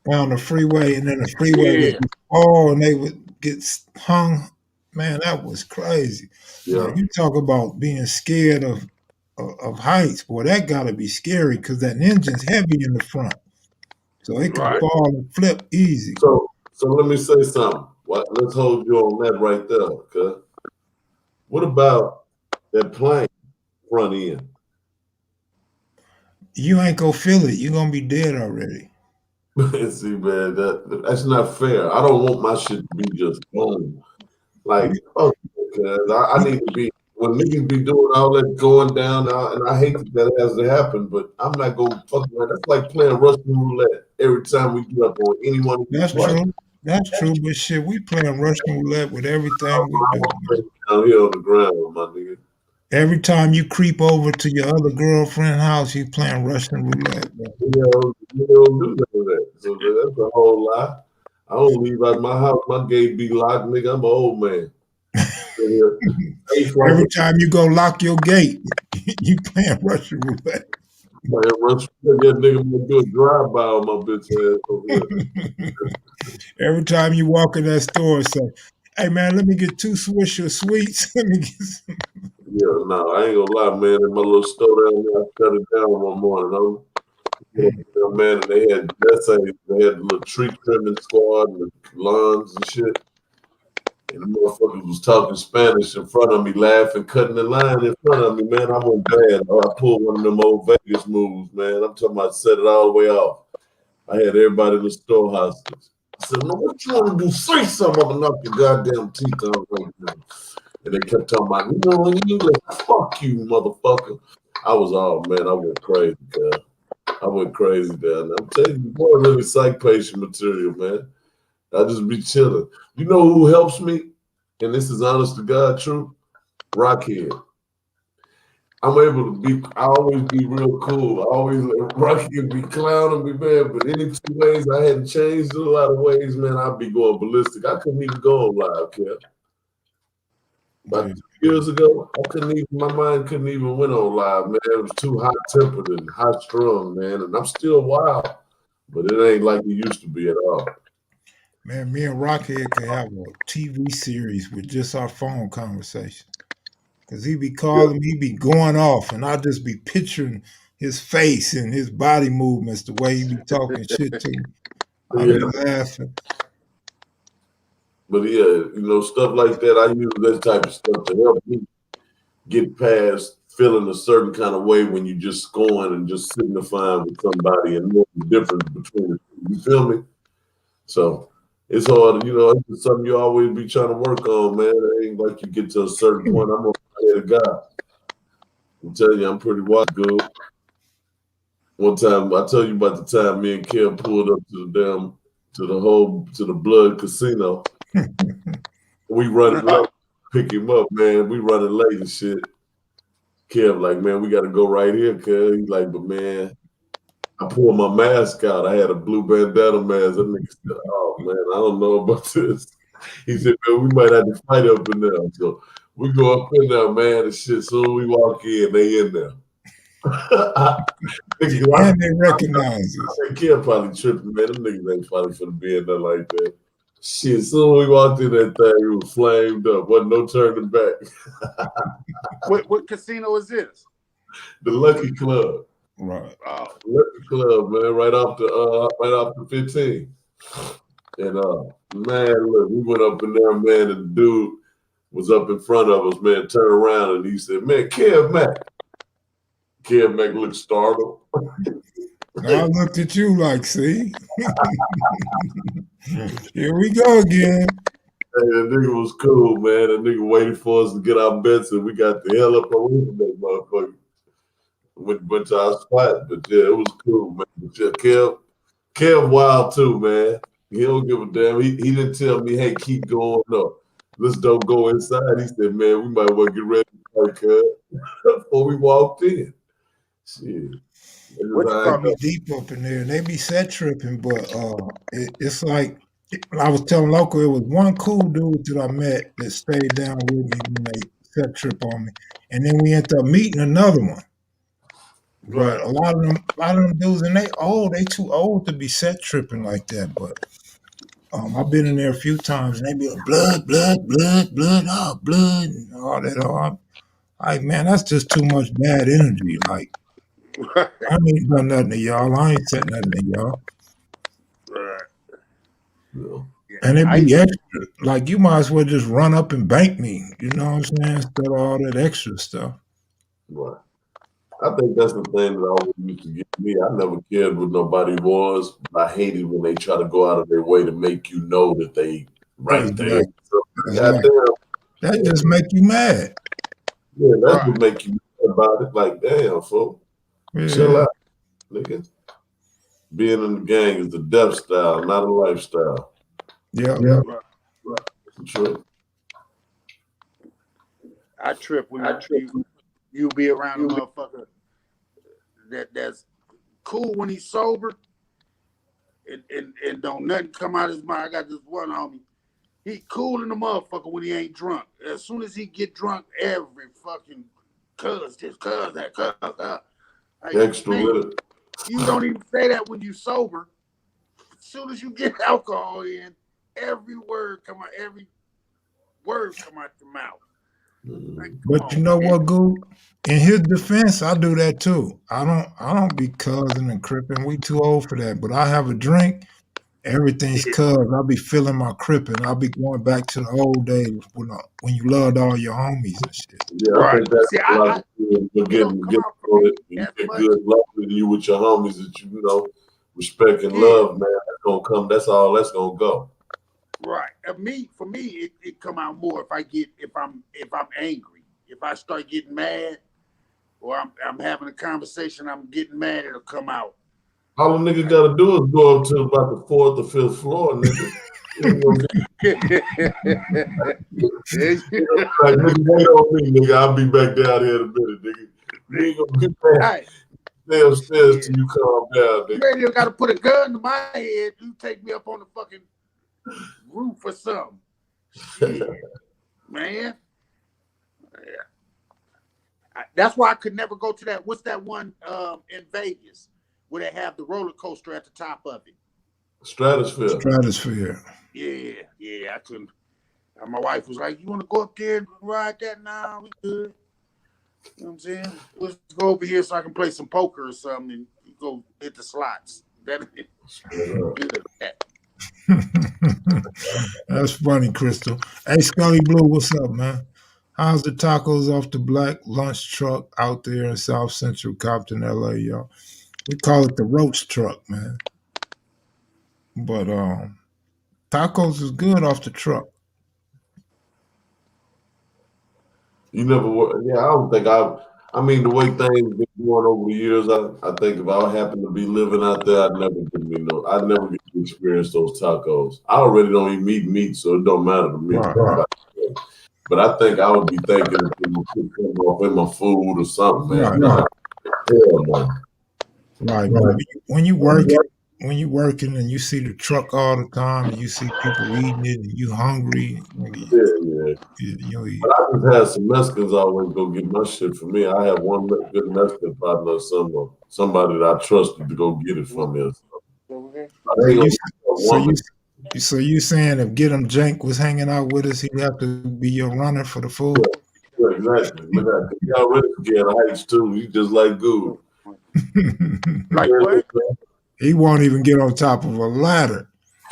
down the freeway and then the freeway would fall and they would get hung. Man, that was crazy. Yeah. Now, you talk about being scared of heights. Boy, that got to be scary because that engine's heavy in the front. So it can fall and flip easy. So let me say something. Let's hold you on that right there, okay? What about that plane front end? You ain't gonna feel it. You're gonna be dead already. See, man, that's not fair. I don't want my shit to be just boom. Like, I need to be, when niggas be doing all that going down, and I hate that has to happen, but I'm not going to fuck around. That's like playing Russian roulette every time we get up on anyone. That's true. That's true, but shit, we playing Russian roulette with everything we do. Down here on the ground, my nigga. Every time you creep over to your other girlfriend's house, you playing Russian roulette. Bro. You don't do that. So that's a whole lie. I don't leave out my house. My gate be locked, nigga. I'm an old man. Every time you go lock your gate, you playing Russian roulette. That nigga gonna do a drive-by on my bitch ass over here. Every time you walk in that store, say, "Hey man, let me get 2 Swisher sweets." Let me get some. Yeah, no, I ain't gonna lie, man. In my little store down there, I shut it down one morning. Man, and they had the little tree trimming squad and the lawns and shit. And the motherfuckers was talking Spanish in front of me, laughing, cutting the line in front of me, man. I went bad. I pulled one of them old Vegas moves, man. I'm talking about set it all the way off. I had everybody in the store hostage. I said, "No, what you want to do? Say something. I'm going to knock your goddamn teeth out right now." And they kept talking about, fuck you, motherfucker. I was man, I went crazy, girl. I went crazy down there. I'm telling you, boy, really psych patient material, man. I just be chilling. You know who helps me? And this is honest to God truth? Rockhead. I always be real cool. I always let Rockhead be clowning me, man. But any 2 ways I hadn't changed in a lot of ways, man, I'd be going ballistic. I couldn't even go on live, Kev. About 2 years ago, my mind couldn't even went on live, man. It was too hot-tempered and high-strung, man. And I'm still wild, but it ain't like it used to be at all. Man, me and Rockhead could have a TV series with just our phone conversation. Cause he be calling me, he be going off, and I just be picturing his face and his body movements, the way he be talking shit to me. I be laughing. But yeah, stuff like that. I use that type of stuff to help me get past feeling a certain kind of way when you just scoring and just signifying with somebody and know the difference between the two. You feel me? So it's hard, it's something you always be trying to work on, man. It ain't like you get to a certain point. I'm a guy. I'm telling you, I'm pretty wide, good. One time, I tell you about the time me and Kev pulled up to the Blood Casino. We running late, pick him up, man. We running late and shit. Kev like, man, we got to go right here, cuz. He's like, but man, I pulled my mask out. I had a blue bandana mask. That nigga said, oh man, I don't know about this. He said, man, we might have to fight up in there. So we go up in there, man, and shit. Soon we walk in, they in there. And they recognize us. I think Kev probably tripping, man. Them niggas ain't probably finna be in there like that. Shit, soon we walked in that thing, it was flamed up. Wasn't no turning back. What casino is this? The Lucky Club. Right. Lucky Club, man, right off the 15. And man, look, we went up in there, man, and the dude was up in front of us, man, turned around and he said, man, Kev Mac. Kev Mac looked startled. I looked at you like, see? Here we go again. Hey, that nigga was cool, man. That nigga waited for us to get our bets and we got the hell up away from that motherfucker. Went to our spot, but yeah, it was cool, man. But yeah, Kev wild too, man. He don't give a damn. He didn't tell me, hey, keep going up. Let's don't go inside. He said, man, we might want to get ready to fight, cuz. Before we walked in. Shit. They be deep up in there, and they be set tripping, but it's like I was telling Loco, it was one cool dude that I met that stayed down with me when they set trip on me, and then we ended up meeting another one. But a lot of them dudes, and they too old to be set tripping like that. But I've been in there a few times, and they be like, blood, oh, blood, and all that. Like, man, that's just too much bad energy. Like, I ain't done nothing to y'all. I ain't said nothing to y'all. No. And it be extra. Like, you might as well just run up and bank me. You know what I'm saying? Instead of all that extra stuff. Right. I think that's the thing that always used to get me. I never cared what nobody was, but I hated when they try to go out of their way to make you know that they right there. So, Exactly. That just make you mad. Yeah, that's what make you mad about it. Like, damn, folks. Yeah. Chill out, nigga. Being in the gang is a death style, not a lifestyle. Yeah. True. I trip when you be around a motherfucker that's cool when he's sober and don't nothing come out of his mind. I got this one homie. He cool in the motherfucker when he ain't drunk. As soon as he get drunk, every fucking cuz that. Like, extra man, you don't even say that when you sober. As soon as you get alcohol in, every word come out your mouth. Like, but you know what, Goob? In his defense, I do that too. I don't be cussing and cripping. We too old for that. But I have a drink, everything's cuz. I'll be feeling my cripping. I'll be going back to the old days when you loved all your homies and shit. Yeah, I think that's a lot of getting good love with you with your homies that you respect and love, man. That's gonna come. That's all that's gonna go. Right. For me, it come out more if I'm angry. If I start getting mad, or I'm having a conversation, I'm getting mad, it'll come out. All a nigga gotta do is go up to about the 4th or 5th floor, nigga. Like, nigga, wait on me, nigga. I'll be back down here in a minute, nigga. You ain't gonna be back downstairs till you calm down, nigga. Man, you gotta put a gun to my head. You take me up on the fucking roof or something. Shit, man. Yeah. That's why I could never go to that. What's that one in Vegas where they have the roller coaster at the top of it? Stratosphere. Stratosphere. Yeah. I couldn't. My wife was like, "You want to go up there and ride that? Nah, we good." You know what I'm saying? Let's go over here so I can play some poker or something and you go hit the slots. That's funny, Crystal. Hey, Scully Blue, what's up, man? How's the tacos off the black lunch truck out there in South Central Compton, LA, y'all? We call it the roach truck, man. But tacos is good off the truck. You never were. Yeah, I don't think I mean, the way things been going over the years, I think if I happened to be living out there, I'd never get to experience those tacos. I already don't even eat meat, so it don't matter to me. Right. But I think I would be thinking if it would come off in my food or something, man. Right. Hell no. Right. When you working and you see the truck all the time and you see people eating it and you hungry, Yeah. you eat. But I just had some Mexicans always go get my shit for me. I have one good Mexican partner or somebody that I trusted to go get it for me. So you saying if Get 'em Jank was hanging out with us, he'd have to be your runner for the food? Yeah, exactly. Look at that. He already scared of heights too. He just like Goob. Like what? He won't even get on top of a ladder.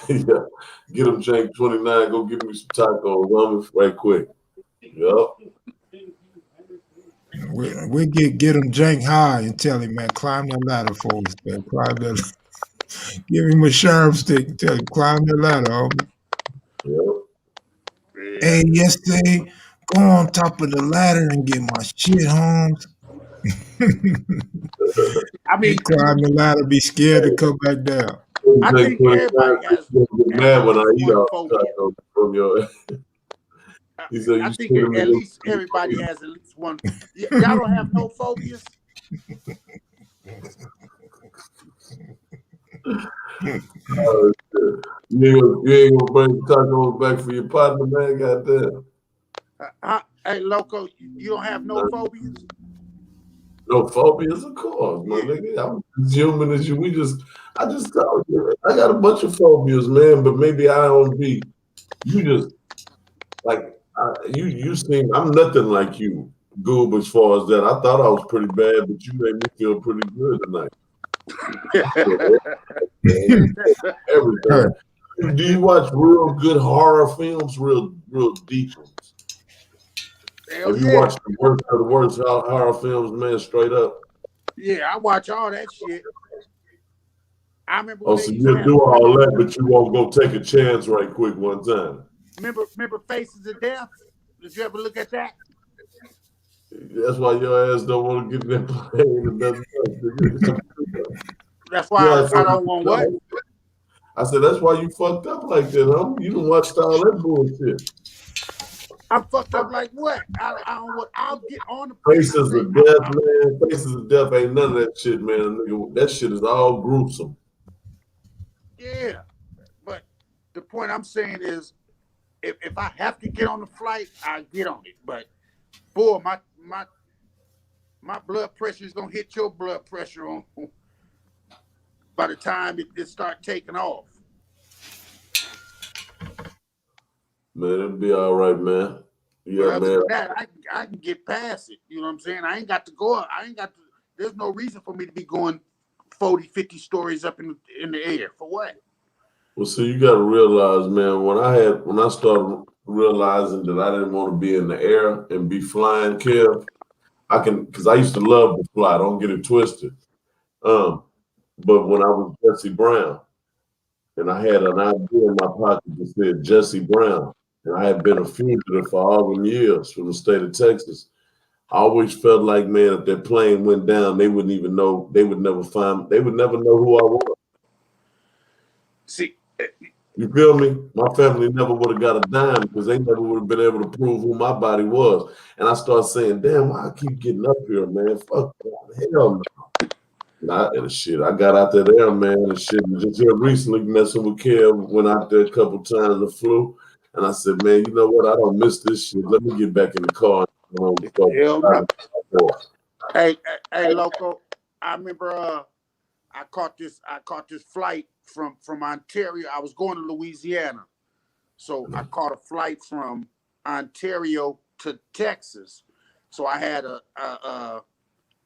Yeah. Get him Jank 29. Go get me some tacos right quick. Yup. We get him Jank high and tell him, man, climb that ladder for us, man. Climb that. Give him a sheriff stick and tell him, climb that ladder, homie. Yep. Hey, yesterday, go on top of the ladder and get my shit, Holmes. I mean, climb the ladder, be scared to come back down. I think everybody has mad when I eat one all phobia. tacos from your. He said, I think at least everybody has at least one. Y'all don't have no phobias? Oh, shit. You ain't gonna bring the tacos back for your partner, man. Goddamn. Hey, Loco, you don't have no phobias? No phobias, of course, my nigga. I'm as human as you. I just told you, I got a bunch of phobias, man. But maybe I don't be. You just like you seem. I'm nothing like you, Goob. As far as that, I thought I was pretty bad, but you made me feel pretty good tonight. Everything. Do you watch real good horror films? Real deep ones? Have you watched the worst horror films, man? Straight up. Yeah, I watch all that shit. I remember. Oh, so you'll do all that, but you won't go take a chance right quick one time. Remember Faces of Death? Did you ever look at that? That's why your ass don't want to get in that plane and nothing. That's why I don't want what? I said, that's why you fucked up like that, huh? You done watched all that bullshit. I'm fucked up like what? I'll get on the Faces of Death, man. Faces of Death ain't none of that shit, man. That shit is all gruesome. Yeah, but the point I'm saying is, if I have to get on the flight, I get on it. But boy, my blood pressure is gonna hit your blood pressure on by the time it start taking off. Man, it'll be all right, man. Yeah, man. That, I can get past it. You know what I'm saying? I ain't got to go. There's no reason for me to be going 40, 50 stories up in the air. For what? Well, see, you got to realize, man, when I started realizing that I didn't want to be in the air and be flying, Kev, because I used to love to fly. Don't get it twisted. But when I was Jesse Brown, and I had an idea in my pocket that said Jesse Brown, and I had been a fugitive for all them years from the state of Texas, I always felt like, man, if that plane went down, they wouldn't even know. They would never know who I was. See, you feel me? My family never would have got a dime because they never would have been able to prove who my body was. And I started saying, damn, why I keep getting up here, man? Fuck that. Hell no. And shit, I got out there, man, and shit. And just here recently messing with Kev, went out there a couple times and flew. And I said, man, you know what? I don't miss this shit. Let me get back in the car. Hey, Loco, I remember I caught this flight from Ontario. I was going to Louisiana, so I caught a flight from Ontario to Texas. So I had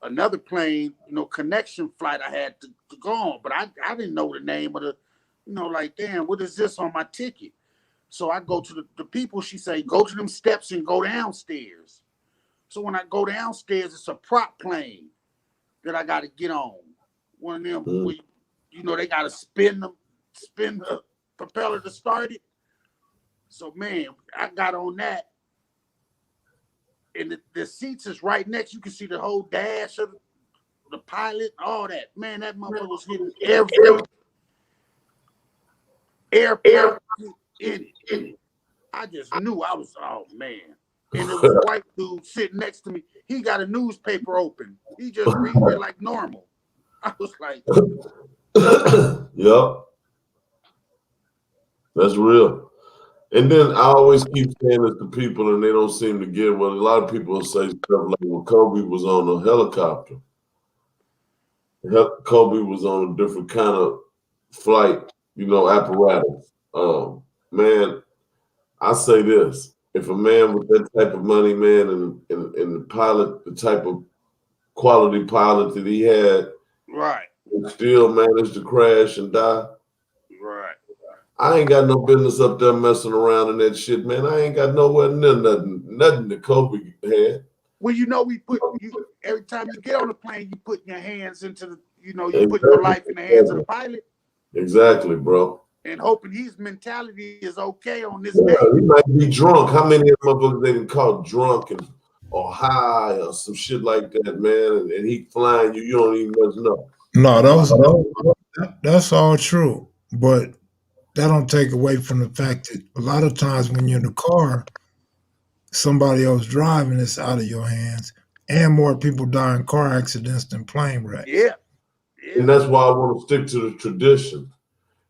another plane, connection flight I had to go on, but I didn't know the name of the, like, damn, what is this on my ticket? So I go to the people. She say, go to them steps and go downstairs. So when I go downstairs, it's a prop plane that I got to get on. One of them, where, they got to spin the propeller to start it. So, man, I got on that. And the seats is right next. You can see the whole dash of the pilot, all that. Man, that motherfucker was hitting every airport in it. I just knew I was, oh, man. And there was a white dude sitting next to me. He got a newspaper open. He just reading it like normal. I was like, yep. That's real. And then I always keep saying this to people, and they don't seem to get what a lot of people say stuff like when Kobe was on a helicopter. Kobe was on a different kind of flight, apparatus. Man, I say this. If a man with that type of money, man, and the pilot, the type of quality pilot that he had, right, and still managed to crash and die, right. I ain't got no business up there messing around in that shit, man. I ain't got nowhere near nothing that Kobe had. Well, we put every time you get on the plane, you put your hands into the, you put your life in the hands of the pilot. Exactly, bro. And hoping his mentality is okay on this day. He might be drunk. How many of them motherfuckers they can call drunk or high or some shit like that, man? And he flying you don't even know. No, that's all true. But that don't take away from the fact that a lot of times when you're in the car, somebody else driving, it's out of your hands. And more people die in car accidents than plane wrecks. Yeah. And that's why I want to stick to the tradition.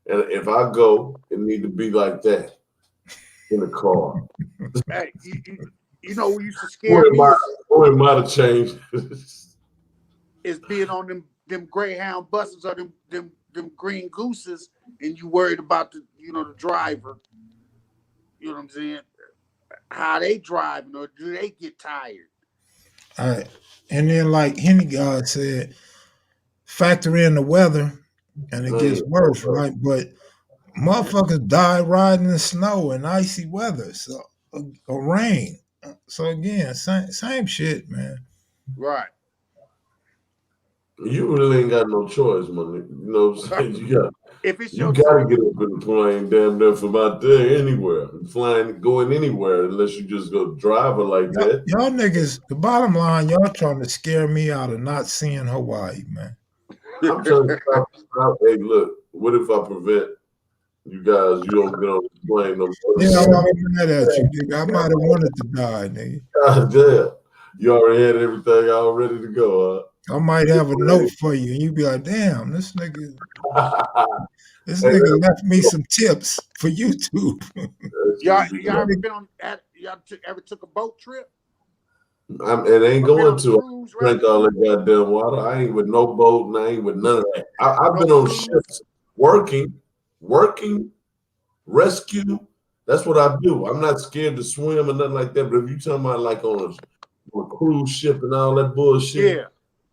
And if I go, it need to be like that in the car. Hey, we used to scare me. Or it might have changed. Is being on them Greyhound buses or them green gooses, and you worried about the driver. You know what I'm saying? How they driving, or do they get tired? All right. And then, like Henny God said, factor in the weather, and it gets worse, right? But motherfuckers die riding in snow and icy weather, so or rain. So again, same shit, man. Right. You really ain't got no choice, man. You know what I'm saying? You gotta get up in the plane damn near from out there anywhere. Going anywhere unless you just go drive it like that. Y'all niggas, the bottom line, y'all trying to scare me out of not seeing Hawaii, man. I'm trying to stop. Hey, look, what if I prevent you guys, you don't get on the plane no more? Yeah, I'm mad at you, nigga. I might have wanted to die, nigga. God damn. You already had everything all ready to go, huh? I might have a note for you, and you be like, damn, this nigga left me some tips for YouTube. Y'all ever took a boat trip? It ain't going to drink all that goddamn water. I ain't with no boat, and I ain't with none of that. I've been on ships working, rescue. That's what I do. I'm not scared to swim or nothing like that. But if you talking about like on a cruise ship and all that bullshit,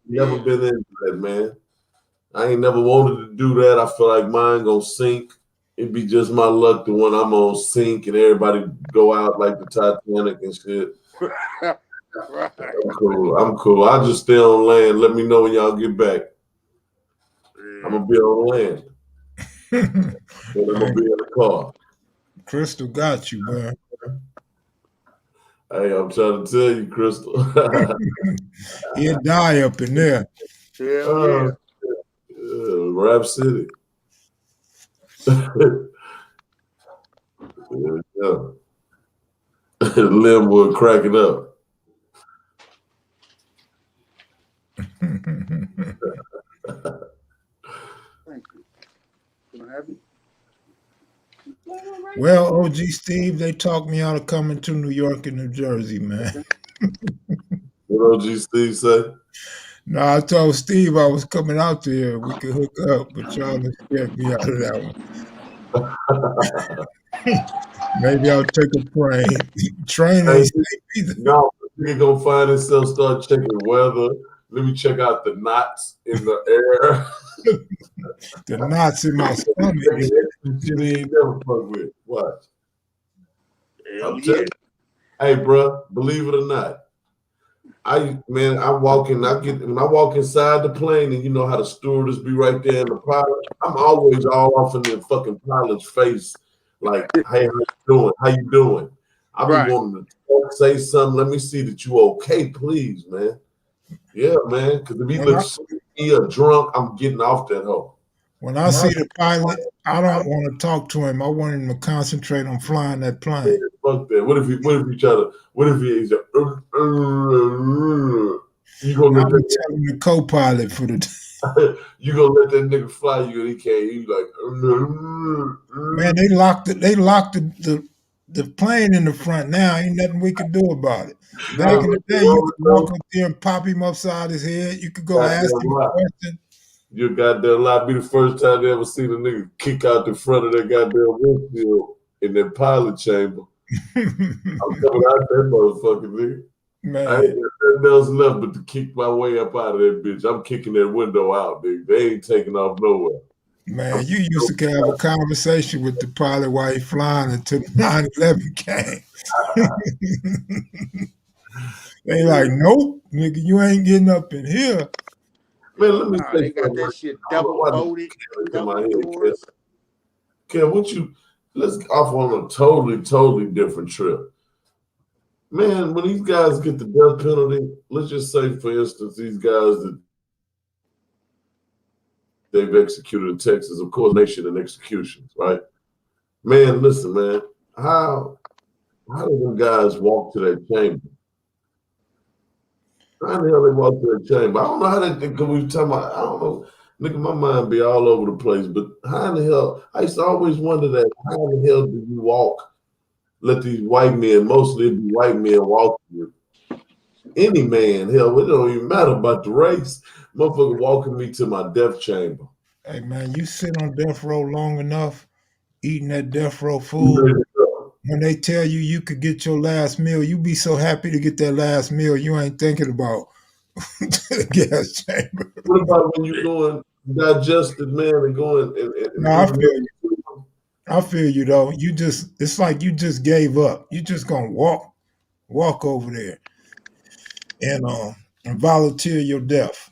never been into that, man. I ain't never wanted to do that. I feel like mine gonna sink. It'd be just my luck the one I'm on sink and everybody go out like the Titanic and shit. Right. I'm cool. I'll just stay on land. Let me know when y'all get back. I'm gonna be on land. And I'm gonna be in the car. Crystal got you, man. Hey, I'm trying to tell you, Crystal. He'll die up in there. Yeah. Rap City. Yeah. Linwood cracking up. Thank you. Can I have you? Well, OG Steve, they talked me out of coming to New York and New Jersey, man. What OG Steve say? No, I told Steve I was coming out there. We could hook up, but y'all done scared me out of that one. Maybe I'll take a train. Train Hey, ain't safe either. no, nigga gonna find himself start checking weather. Let me check out the knots in the air. The knots in my stomach. Shit he ain't never fuck with. Watch. Hell I'm yeah. telling you. Hey, bro, believe it or not, when I walk inside the plane, and you know how the stewardess be right there in the pilot. I'm always all off in the fucking pilot's face, like, "Hey, how you doing? How you doing?" I be Right. wanting to talk, say something. Let me see that you okay, please, man. Yeah, man. Because if he looks sleepy or drunk, I'm getting off that hoe. When I see the pilot, I don't want to talk to him. I want him to concentrate on flying that plane. Fuck that. What if he try to? What if he's you gonna I'll let be that telling the co-pilot for the you gonna let that nigga fly you and he can't? He like man. They locked it. They locked the plane in the front. Now ain't nothing we could do about it. Back in the day, you could walk up there and pop him upside his head. You could go ask him a question. You goddamn lie. Be the first time they ever seen a nigga kick out the front of that goddamn windshield in that pilot chamber. I'm coming out that motherfucker, nigga. Man. I ain't got nothing else left but to kick my way up out of that bitch. I'm kicking that window out, nigga. They ain't taking off nowhere. Man, you used to have a conversation with the pilot while he flying until 9/11 came. They like, nope, nigga, you ain't getting up in here. Man, let me say They got that shit double bolted, double doors. Kev, let's off on a totally different trip. Man, when these guys get the death penalty, let's just say, for instance, these guys that they've executed in Texas, of course, nation and executions, right? Man, listen, man, how do them guys walk to that chamber? How the hell they walk to that chamber? I don't know how they think, because we were talking about, I don't know. Nigga, my mind be all over the place, but how in the hell, I used to always wonder that, how in the hell do you walk? Let these white men, mostly it be white men, walk you. Any man, hell, it don't even matter about the race. Motherfucker walking me to my death chamber. Hey, man, you sit on death row long enough, eating that death row food. When they tell you you could get your last meal, you be so happy to get that last meal, you ain't thinking about the gas chamber. What about when you going digested, man, and going and No, I feel you. I feel you though. It's like you just gave up. You just gonna walk over there and volunteer your death.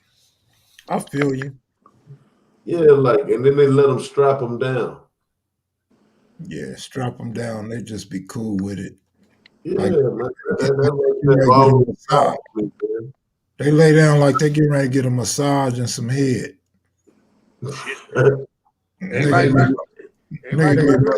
I feel you. Yeah, like, and then they let them strap them down. Yeah, strap them down. They just be cool with it. Yeah, Like, that they lay down like they getting ready to get a massage and some head. Everybody really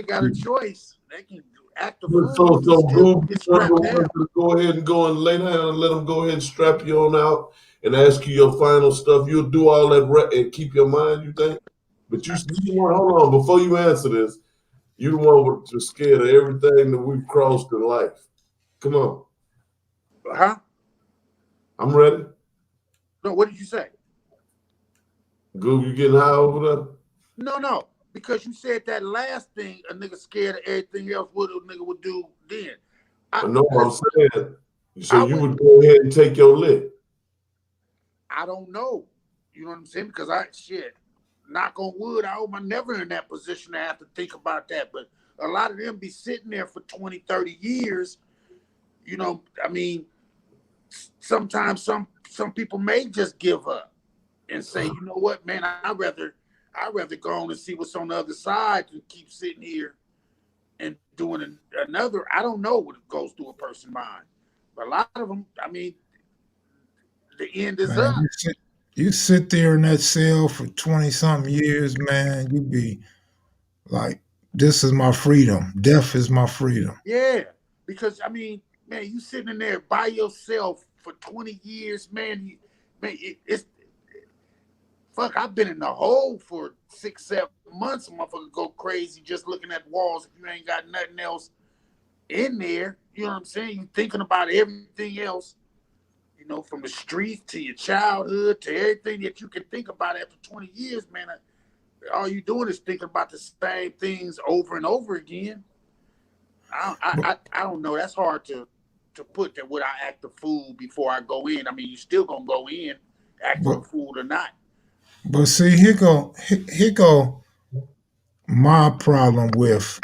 got a choice. They can act the fool. So Goob, get strapped down. go ahead and go and lay down and let them go ahead and strap you on out and ask you your final stuff. You'll do all that and keep your mind, you think? But you hold on, before you answer this, you the one that's scared of everything that we've crossed in life. Come on. Huh? I'm ready. No, what did you say? Goob, you getting high over there? No. Because you said that last thing, a nigga scared of everything else, what a nigga would do then. No, I'm saying. So you would go ahead and take your lick. I don't know. You know what I'm saying? Because knock on wood, I hope I'm never in that position to have to think about that. But a lot of them be sitting there for 20, 30 years. You know, I mean, sometimes some people may just give up and say, you know what, man, I'd rather go on and see what's on the other side than keep sitting here and doing another. I don't know what goes through a person's mind. But a lot of them, I mean, the end is up. You sit there in that cell for 20-something years, man, you be like, this is my freedom. Death is my freedom. Yeah, because, I mean, man, you sitting in there by yourself for 20 years, man. It's fuck, I've been in the hole for 6-7 months. Motherfucker go crazy just looking at walls if you ain't got nothing else in there. You know what I'm saying? You thinking about everything else. from the streets to your childhood to everything that you can think about after 20 years, man. All you doing is thinking about the same things over and over again. I don't know. That's hard to put that would I act a fool before I go in. I mean, you still gonna go in acting a but fool or not. but see, here go my problem with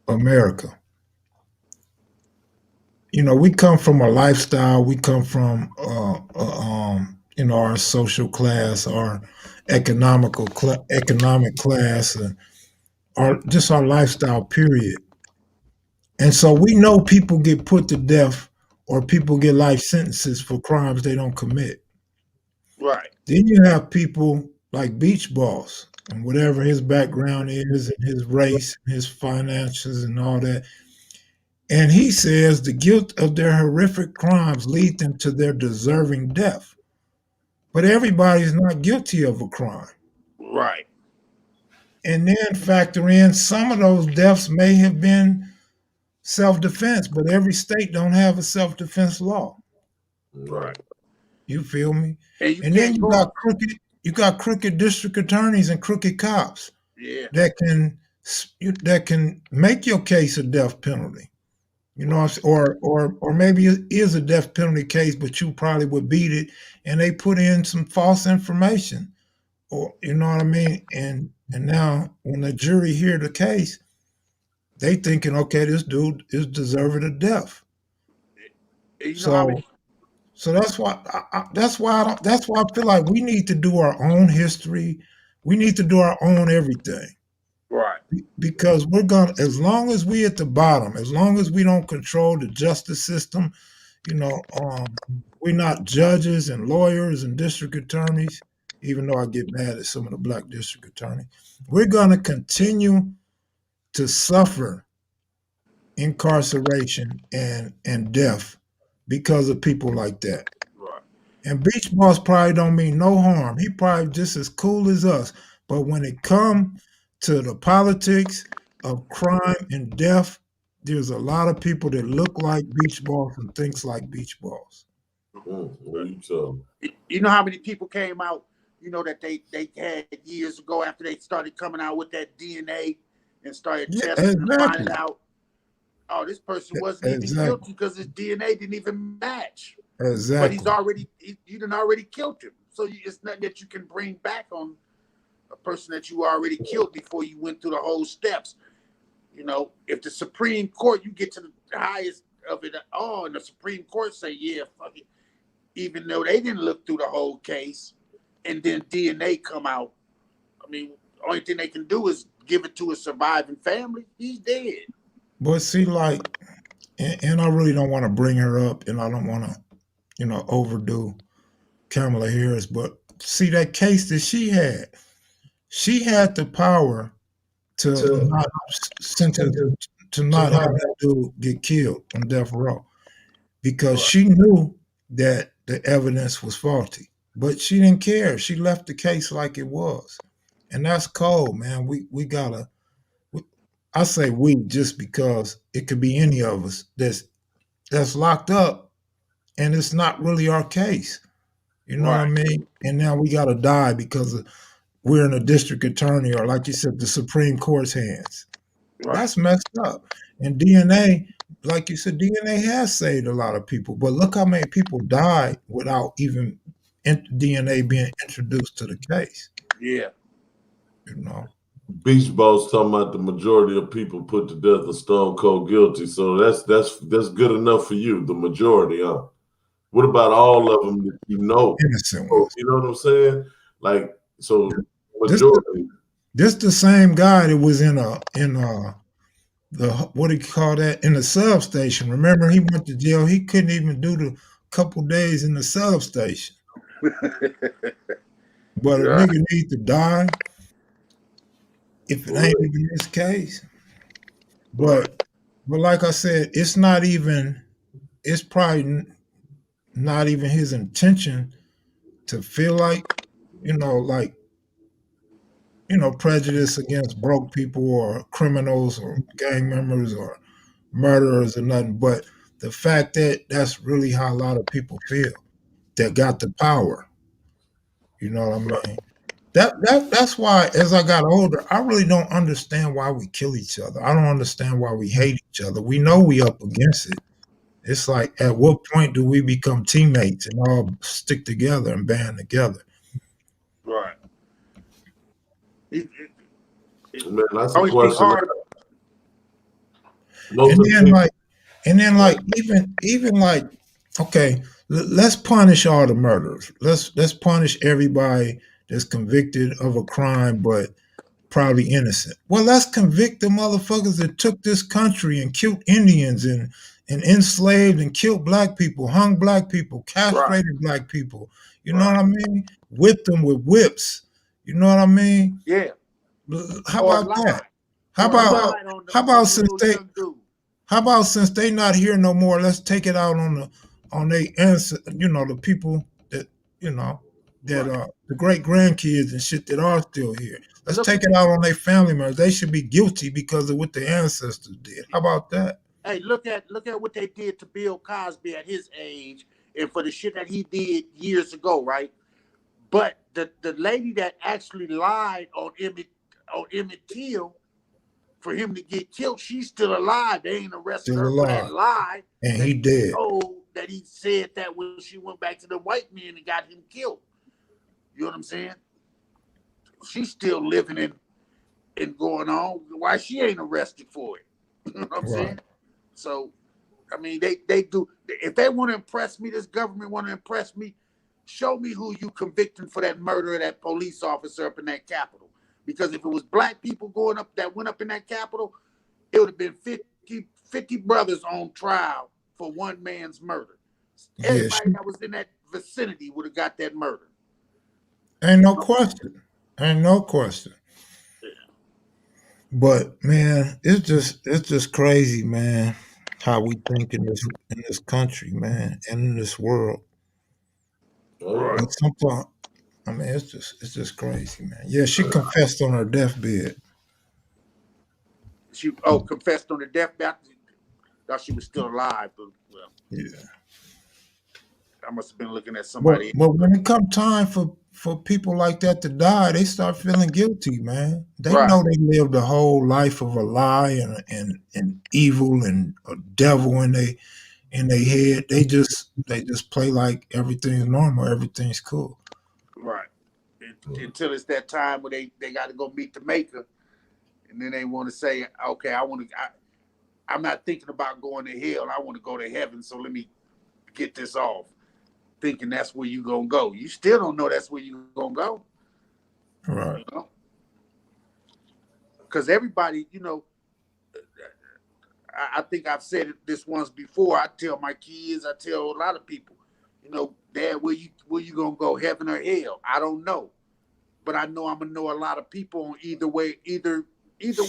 America. We come from a lifestyle. We come from our social class, our economic class, our lifestyle. Period. And so we know people get put to death or people get life sentences for crimes they don't commit. Right. Then you have people like Beach Boss and whatever his background is and his race, and his finances and all that. And he says the guilt of their horrific crimes lead them to their deserving death. But everybody's not guilty of a crime. Right. And then factor in some of those deaths may have been self-defense, but every state don't have a self-defense law. Right. You feel me? And you And then can't go. you got crooked district attorneys and crooked cops Yeah. that can make your case a death penalty. Or maybe it is a death penalty case, but you probably would beat it, and they put in some false information, or you know what I mean. And now when the jury hear the case, they thinking, okay, this dude is deserving of death. And you know how So many. so that's why I feel like we need to do our own history. We need to do our own everything. Right. Because as long as we at the bottom, as long as we don't control the justice system, we're not judges and lawyers and district attorneys, even though I get mad at some of the black district attorneys. We're going to continue to suffer incarceration and death because of people like that. Right. And Beach Boss probably don't mean no harm. He probably just as cool as us. But when it comes to the politics of crime and death, there's a lot of people that look like Beach Boss and thinks like Beach Boss. You know how many people came out, that they had years ago after they started coming out with that DNA and started testing and finding out, oh, this person wasn't even guilty because his DNA didn't even match. Exactly. But you done already killed him. So it's nothing that you can bring back on a person that you already killed before you went through the whole steps. If the Supreme Court, you get to the highest of it all, and the Supreme Court say, yeah, fuck it, even though they didn't look through the whole case, and then DNA come out, I mean, only thing they can do is give it to a surviving family. He's dead. But see, and I really don't want to bring her up, and I don't want to, overdo Kamala Harris, but see that case that she had the power to not sentence, to not have that dude get killed on death row because she knew that the evidence was faulty, but she didn't care. She left the case like it was, and that's cold, man. We gotta. I say we just because it could be any of us that's locked up, and it's not really our case. You know what I mean? And now we gotta die because we're in a district attorney or, like you said, the Supreme Court's hands. Right. That's messed up. And DNA, like you said, DNA has saved a lot of people. But look how many people died without even DNA being introduced to the case. Yeah. Beach Boss talking about the majority of people put to death are stone cold guilty. So that's good enough for you, the majority, huh? What about all of them that you know? Innocent ones. You know what I'm saying? Like, so majority. This the same guy that was in the what do you call that, in the substation. Remember, he went to jail. He couldn't even do the couple days in the substation. But a nigga need to die if it ain't even his case. But like I said, it's probably not even his intention to feel like, prejudice against broke people or criminals or gang members or murderers or nothing. But the fact that that's really how a lot of people feel that got the power. You know what I mean? That's why as I got older, I really don't understand why we kill each other. I don't understand why we hate each other. We know we up against it. It's like at what point do we become teammates and all stick together and band together? Right. Man, that's a Always be question. hard. Most And of the then people, like and then like even like okay, let's punish all the murderers. Let's punish everybody that's convicted of a crime but probably innocent. Well, let's convict the motherfuckers that took this country and killed Indians and enslaved and killed black people, hung black people, Right. castrated black people. You know Right. what I mean? Whipped them with whips. You know what I mean? Yeah. How Or about that? lie. How Or about lie on how the about since little they young dude. how about since they not here no more? Let's take it out on they you know, the people that you know that Right. the great grandkids and shit that are still here. Let's Look take it out on their family members. They should be guilty because of what their ancestors did. How about that? Hey, look at what they did to Bill Cosby at his age and for the shit that he did years ago, right? But the lady that actually lied on Emmett Till for him to get killed, she's still alive. They ain't arrested Still her for that alive, lie and that he he dead. told, that he said that when she went back to the white men and got him killed. You know what I'm saying? She's still living and going on. Why she ain't arrested for it? You know what I'm Right. saying? So, I mean, they do. If they want to impress me, this government want to impress me, show me who you convicting for that murder of that police officer up in that Capitol. Because if it was black people going up that went up in that Capitol, it would have been 50 brothers on trial for one man's murder. Yeah, Everybody that was in that vicinity would have got that murder. ain't no question. Ain't no question. But man, it's just crazy, man, how we think in this country, man, and in this world. oh yeah, Right. But sometimes I mean, it's just crazy, man. Yeah, she confessed on her deathbed. She confessed on the deathbed. Thought she was still alive, but well, Yeah, I must have been looking at somebody. but when it come time for people like that to die, they start feeling guilty, man. They Right. know they lived a whole life of a lie and evil and a devil in their head. They just play like everything's normal, everything's cool. Right. Until it's that time where they got to go meet the maker, and then they want to say, okay, I'm not thinking about going to hell. I want to go to heaven. So let me get this off. Thinking that's where you gonna go. You still don't know that's where you gonna go. Right. You know, because everybody, you know, I think I've said it this once before. I tell my kids, I tell a lot of people, you know, Dad, where you gonna go, heaven or hell? I don't know, but I know I'm gonna know a lot of people on either way. Either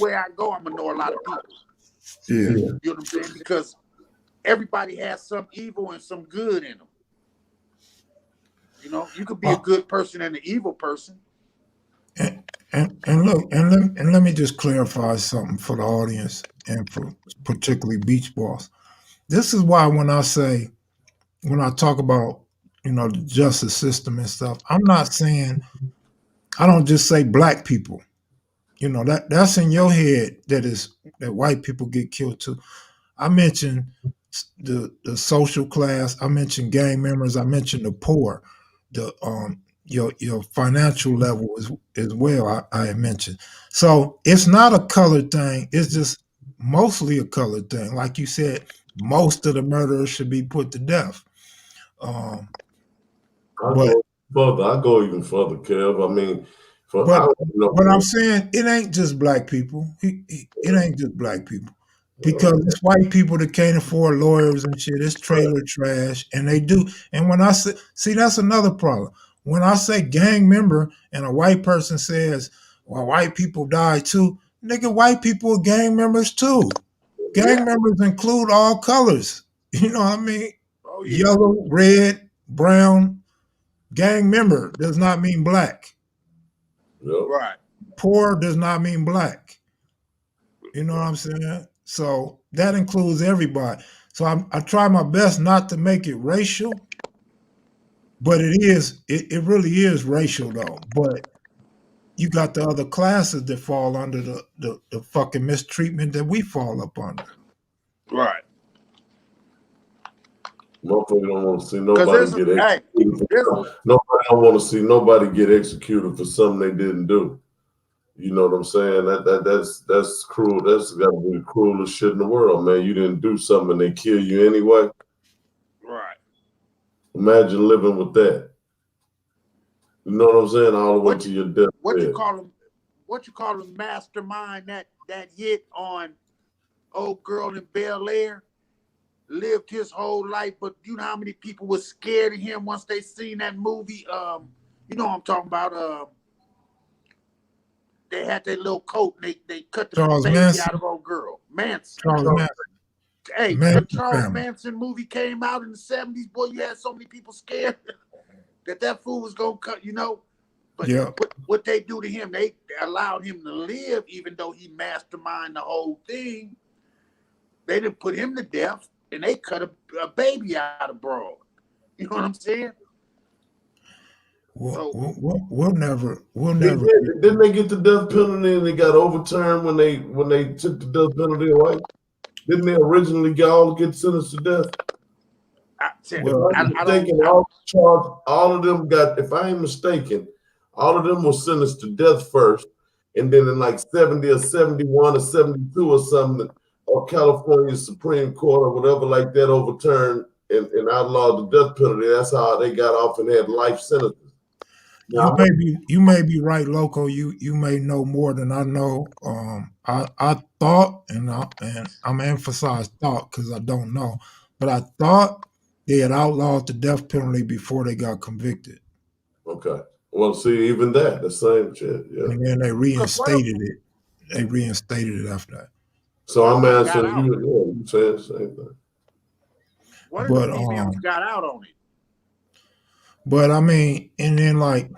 way I go, I'm gonna know a lot of people. Yeah. You know what I'm saying? Because everybody has some evil and some good in them. You know, you could be a good person and an evil person. And look, and let me just clarify something for the audience and for particularly beach balls. This is why when I talk about the justice system and stuff, I'm not saying I don't just say black people. That's in your head that white people get killed too. I mentioned the social class. I mentioned gang members. I mentioned the poor, the your financial level as well. I mentioned. So it's not a colored thing. It's just mostly a colored thing. Like you said, most of the murderers should be put to death. Um, I but go further. I go even further, Kev. I mean, for I but don't know. what I'm saying, it ain't just black people. It ain't just black people. Because it's white people that can't afford lawyers and shit. It's trailer trash, and they do. And when I say, see, that's another problem. When I say gang member, and a white person says, "Well, white people die too," nigga, white people are gang members too. Gang Yeah. members include all colors. You know what I mean? Oh yeah. Yellow, red, brown. Gang member does not mean black. Yep. Right. Poor does not mean black. You know what I'm saying? So that includes everybody. So I try my best not to make it racial, but it really is racial though. But you got the other classes that fall under the fucking mistreatment that we fall up under. Right. Motherfucker don't want to see nobody get executed. Nobody don't want to see nobody get executed for something they didn't do. You know what I'm saying? That's cruel. That's got to be the cruelest shit in the world, man. You didn't do something and they kill you anyway. Right. Imagine living with that. You know what I'm saying? All the way to your death. What you call him? Mastermind that hit on old girl in Bel Air. Lived his whole life, but you know how many people were scared of him once they seen that movie? You know what I'm talking about? They had that little coat and they cut the Charles baby Manson. out of old girl. Manson. Charles Manson. Hey, Manson the Charles family. Manson movie came out in the 70s. Boy, you had so many people scared that fool was gonna cut, you know. But yeah. what they do to him, they allowed him to live, even though he masterminded the whole thing. They didn't put him to death, and they cut a baby out of broad. You know what I'm saying? We'll never. Didn't they get the death penalty and they got overturned when they took the death penalty away? Didn't they originally all get sentenced to death? All of them got, if I ain't mistaken, all of them were sentenced to death first, and then in like 70 or 71 or 72 or something, or California Supreme Court or whatever like that overturned and outlawed the death penalty. That's how they got off and had life sentences. Now, you may be right, Loco. You may know more than I know. I thought, and I'm emphasizing thought because I don't know, but I thought they had outlawed the death penalty before they got convicted. Okay. Well, see, even that, the same shit. Yeah. And then they reinstated it. They reinstated it after that. So I'm answering you. Yeah, you saying the same thing. One of the females got out on it. But I mean, and then like,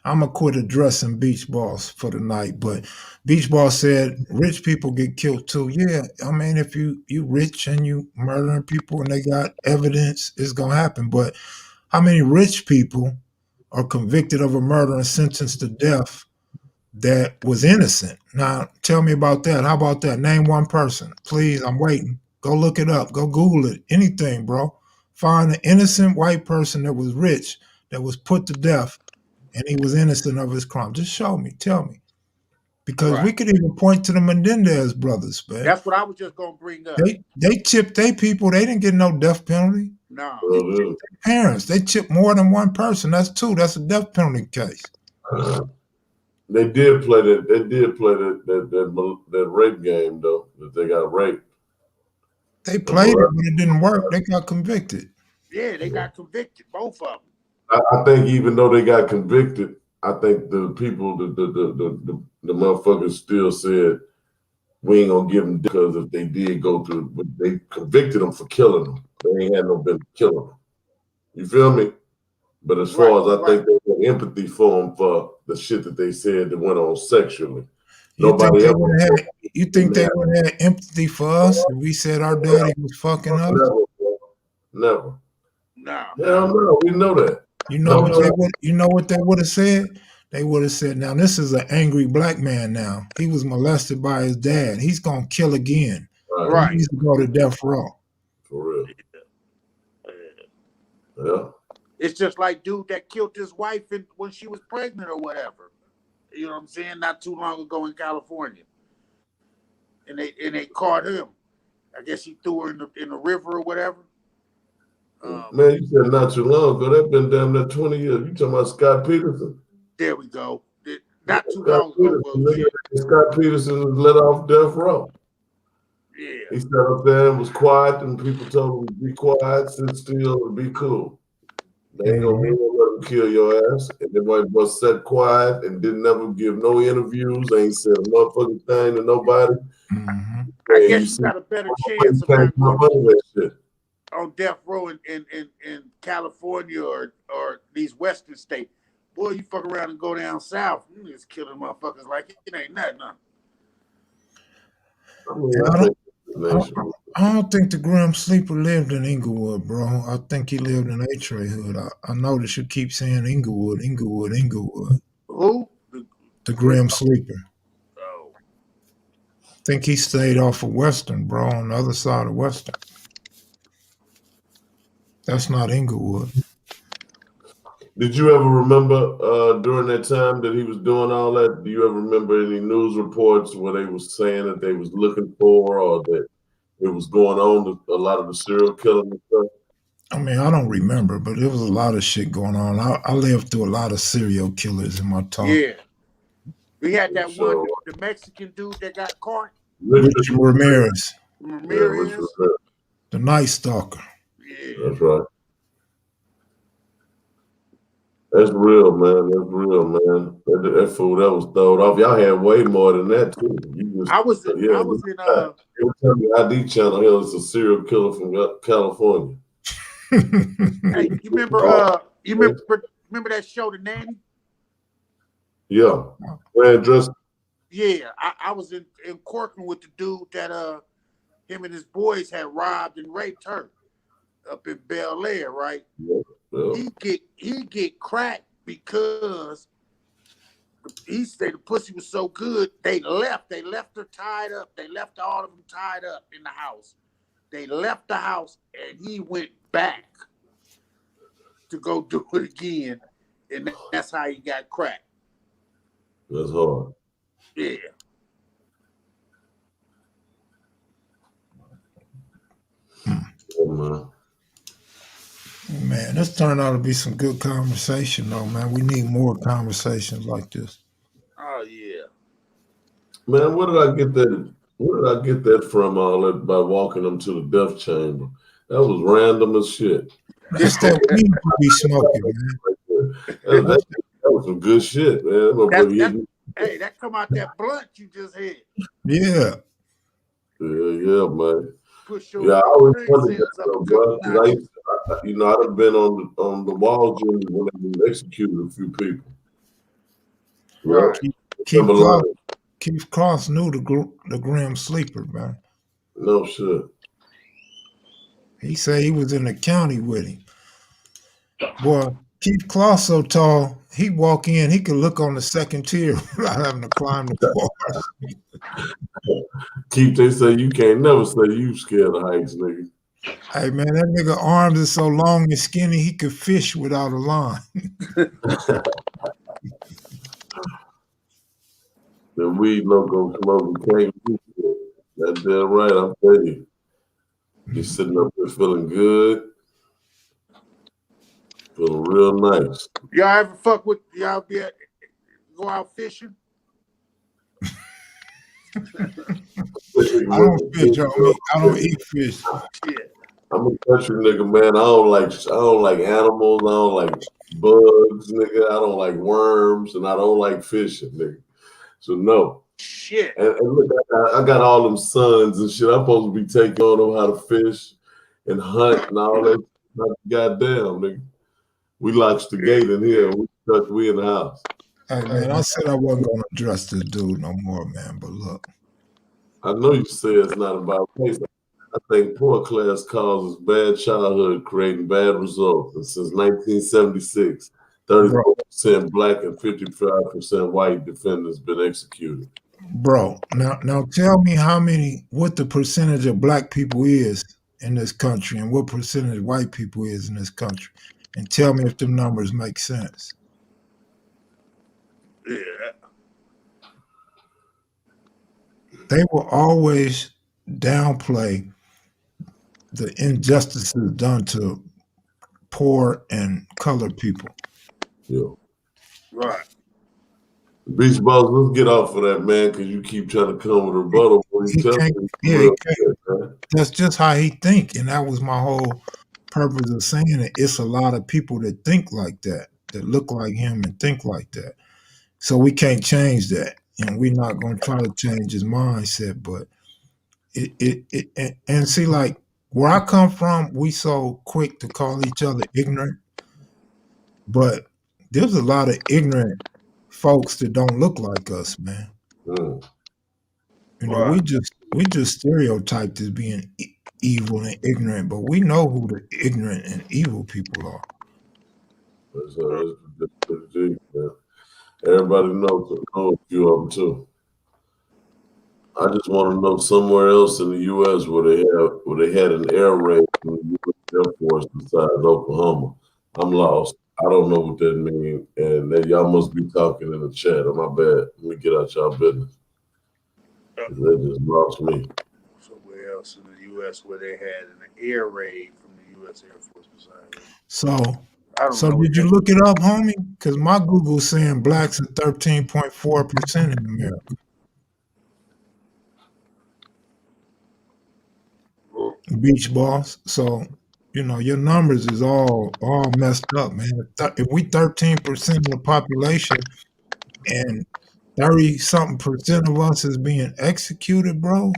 I'm gonna quit addressing beach balls for the night. But beach ball said rich people get killed too. Yeah, I mean, if you rich and you murdering people and they got evidence, it's gonna happen. But how many rich people are convicted of a murder and sentenced to death that was innocent? Now, tell me about that. How about that? Name one person, please. I'm waiting. Go look it up. Go Google it. Anything, bro. Find an innocent white person that was rich that was put to death and he was innocent of his crime. Just show me. Tell me. Because we could even point to the Menendez brothers, man. That's what I was just going to bring up. They chipped their people. They didn't get no death penalty. No. Their parents. They chipped more than one person. That's two. That's a death penalty case. They did play that. They did play that rape game though. That they got raped. They played it, but it didn't work. They got convicted. Yeah, they got convicted, both of them. I think even though they got convicted, I think the people, the motherfuckers still said we ain't gonna give them because if they did go through, but they convicted them for killing them. They ain't had no business killing them. You feel me? But as far as I think they had empathy for them for the shit that they said that went on sexually. You think they would have had empathy for us if we said our daddy was fucking us? Never. No. Hell no, we know that. You know what they would have said? They would have said, now this is an angry black man now. He was molested by his dad. He's gonna kill again. Right. He needs to go to death row. For real. Yeah. It's just like dude that killed his wife when she was pregnant or whatever. You know what I'm saying? Not too long ago in California. And they caught him. I guess he threw her in the river or whatever. Man, you said not too long ago. That's been damn near 20 years. You talking about Scott Peterson? There we go. Not too long ago. Scott Peterson was let off death row. Yeah. He sat up there and was quiet, and people told him to be quiet, sit still, and be cool. They ain't gonna let him kill your ass. And the boy was sat quiet and didn't never give no interviews. Ain't said a motherfucking thing to nobody. Mm-hmm. I guess you got a better chance of on death row in California or these western states. Boy, you fuck around and go down south, you just killing motherfuckers like it ain't nothing. Nation. I don't think the Grim Sleeper lived in Inglewood, bro. I think he lived in A-Tray Hood. I noticed you keep saying Inglewood, Inglewood, Inglewood. Who? The Grim Sleeper. Oh. Think he stayed off of Western, bro, on the other side of Western. That's not Inglewood. Did you ever remember during that time that he was doing all that? Do you ever remember any news reports where they was saying that they was looking for or that it was going on a lot of the serial killing and stuff? I mean, I don't remember, but there was a lot of shit going on. I lived through a lot of serial killers in my talk. Yeah. We had that So, one, the Mexican dude that got caught. Richard Ramirez, Ramirez. Richard, the Night Stalker. Yeah. that's right. That's real, man. That's real, man. That fool that was thrown off. Y'all had way more than that too. You just, I was in every time the ID channel here is a serial killer from California. hey, you remember that show, The Nanny? Yeah. Man, dressed. Yeah, I was in Corcoran with the dude that him and his boys had robbed and raped her up in Bel Air, right? Yeah. He get cracked because he said the pussy was so good. They left her tied up. They left all of them tied up in the house. They left the house and he went back to go do it again, and that's how he got cracked. That's hard. Yeah. Oh, man. Man, this turned out to be some good conversation, though, man. We need more conversations like this. Oh yeah. Man, where did I get that? Where did I get that from? All that by walking them to the death chamber. That was random as shit. That's that weed you be smoking, man. That was some good shit, man. Hey, that come out that blunt you just hit. Yeah. Yeah, man. I always wondered that, though, bro. I've been on the walls when they executed a few people. Right. Keith Cross knew the Grim Sleeper, man. No shit. He said he was in the county with him. Boy, Keith Cross so tall, he walk in, he could look on the second tier without having to climb the bars. Keith, they say you can't never say you scared of heights, nigga. Hey, man, that nigga arms is so long and skinny, he could fish without a line. The weed Loco smoking can't do it. That's damn right, I'm telling you. He's sitting up there feeling good. Feeling real nice. Y'all ever fuck with y'all go out fishing? I don't fish, I don't eat fish. Yeah. I'm a country nigga, man. I don't like animals. I don't like bugs, nigga. I don't like worms, and I don't like fishing, nigga. So no. Shit. And look, I got all them sons and shit. I'm supposed to be taking on them how to fish and hunt and all that. Goddamn, nigga. We locked the gate in here. We in the house. Hey, man, I said I wasn't going to address this dude no more, man, but look. I know you say it's not about race. I think poor class causes bad childhood, creating bad results. And since 1976, 34% black and 55% white defendants been executed. Bro, now tell me what the percentage of black people is in this country and what percentage of white people is in this country. And tell me if them numbers make sense. Yeah. They will always downplay the injustices done to poor and colored people. Yeah. Right. Beach Balls, let's get off of that, man, because you keep trying to come with a rebuttal. That's just how he think, and that was my whole purpose of saying it. It's a lot of people that think like that look like him and think like that. So we can't change that, and we're not going to try to change his mindset. But and see, like where I come from, we so quick to call each other ignorant, but there's a lot of ignorant folks that don't look like us, man. Mm. You know, we just We just stereotyped as being evil and ignorant, but we know who the ignorant and evil people are. That's pretty deep, man. Everybody knows a few of them too. I just want to know somewhere else in the U.S. where they had an air raid from the U.S. Air Force besides Oklahoma. I'm lost. I don't know what that means, and then y'all must be talking in the chat. Oh, my bad. Let me get out y'all business. That just lost me. Somewhere else in the U.S. where they had an air raid from the U.S. Air Force besides. So did you look it up, homie? Because my Google's saying blacks are 13.4% in America. Beach boss. So, your numbers is all messed up, man. If we 13% of the population and 30-something% of us is being executed, bro,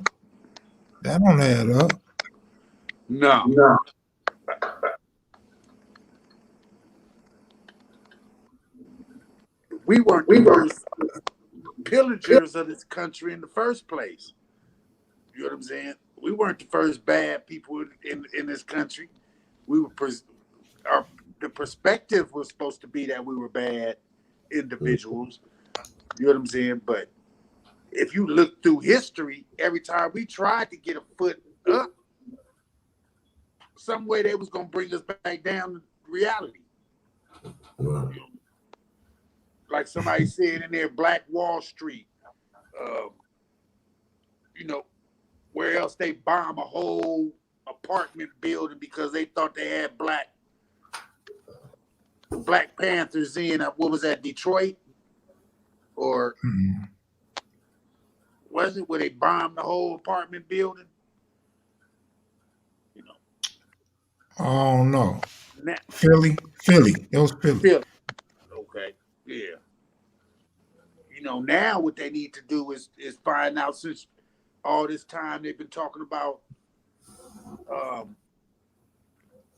that don't add up. No. We weren't the first pillagers of this country in the first place. You know what I'm saying? We weren't the first bad people in this country. We were the perspective was supposed to be that we were bad individuals. You know what I'm saying? But if you look through history, every time we tried to get a foot up, some way they was gonna bring us back down to reality. Right. Like somebody said in there, Black Wall Street. Where else they bomb a whole apartment building because they thought they had Black Panthers in. What was that, Detroit? Or was it where they bombed the whole apartment building? I don't know. Philly. It was Philly. Okay, yeah. Now what they need to do is find out, since all this time they've been talking about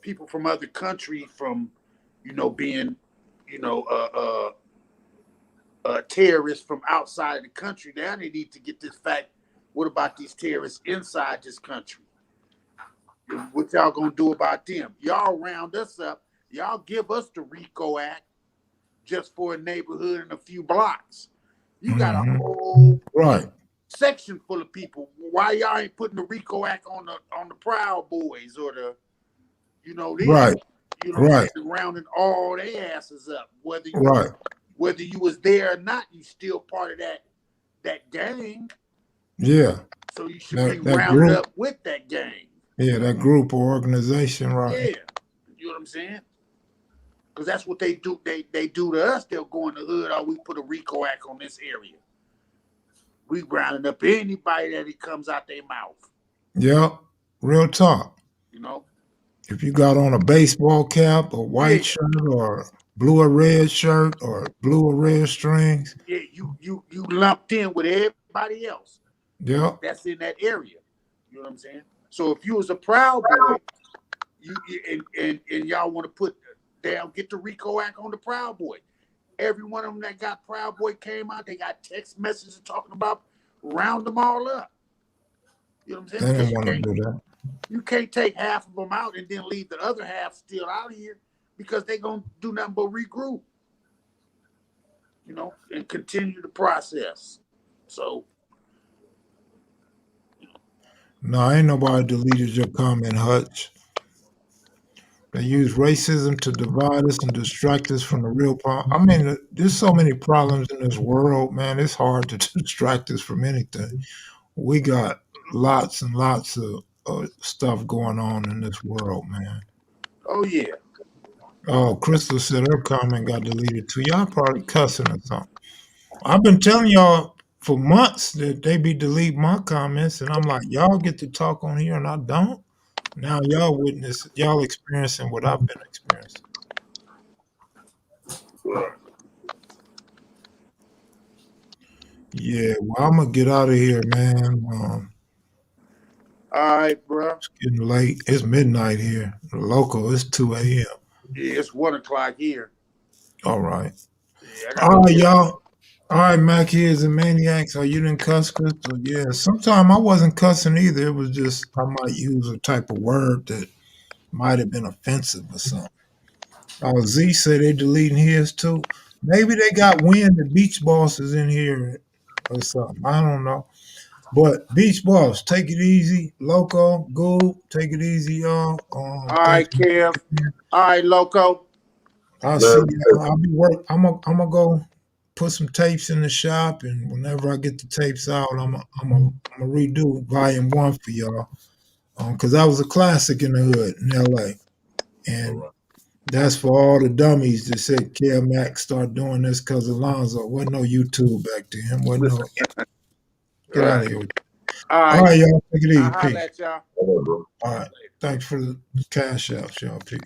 people from other countries from, being, terrorists from outside of the country. Now they need to get this fact. What about these terrorists inside this country? What y'all gonna do about them? Y'all round us up. Y'all give us the RICO Act just for a neighborhood and a few blocks. You got a whole section full of people. Why y'all ain't putting the RICO Act on the Proud Boys or the, rounding all their asses up. Whether you was there or not, you still part of that gang. Yeah. So you should be rounded up with that gang. Yeah, that group or organization, right? Yeah, you know what I'm saying? Because that's what they do. They do to us. They'll go in the hood. Oh, we put a RICO Act on this area. We rounding up anybody that it comes out their mouth. Yep, real talk. If you got on a baseball cap, a white shirt, or blue or red shirt, or blue or red strings. Yeah, you lumped in with everybody else. Yep. That's in that area. You know what I'm saying? So if you was a Proud Boy, and y'all want to put down, get the RICO Act on the Proud Boy. Every one of them that got Proud Boy came out, they got text messages talking about round them all up. You know what I'm saying? They didn't want to do that. You can't take half of them out and then leave the other half still out here, because they're going to do nothing but regroup, and continue the process. So. No, ain't nobody deleted your comment, Hutch. They use racism to divide us and distract us from the real problem. I mean, there's so many problems in this world, man. It's hard to distract us from anything. We got lots and lots of stuff going on in this world, man. Oh, yeah. Oh, Crystal said her comment got deleted too. Y'all probably cussing or something. I've been telling y'all for months that they be deleting my comments, and I'm like, y'all get to talk on here and I don't. Now y'all experiencing what I've been experiencing. Yeah, well, I'm gonna get out of here, man. All right, bro. It's getting late. It's midnight here. Loco, it's 2 a.m. Yeah, it's 1 o'clock here. All right. Yeah, all right, y'all. All right, Mac, here's a maniac. So you didn't cuss, Crystal? Yeah. Sometime I wasn't cussing either. It was just I might use a type of word that might have been offensive or something. Z said they deleting his too. Maybe they got wind that Beach Boss is in here or something. I don't know. But Beach Boss, take it easy. Loco, Goob, take it easy, y'all. All Thanks. right, Kev. All right, Loco. I'll see Man, y'all. I'll be work. I'm gonna go put some tapes in the shop, and whenever I get the tapes out, I'm gonna redo Volume 1 for y'all. Cause that was a classic in the hood in L.A. all and right. that's for all the dummies that said Kev Mac start doing this because Alonzo wasn't no YouTube back then. Wasn't no get out of here. All All right. right, y'all. Take it I'll easy. holler Peace. at y'all. All right, bro. All right. Thanks for the cash outs, y'all. Peace.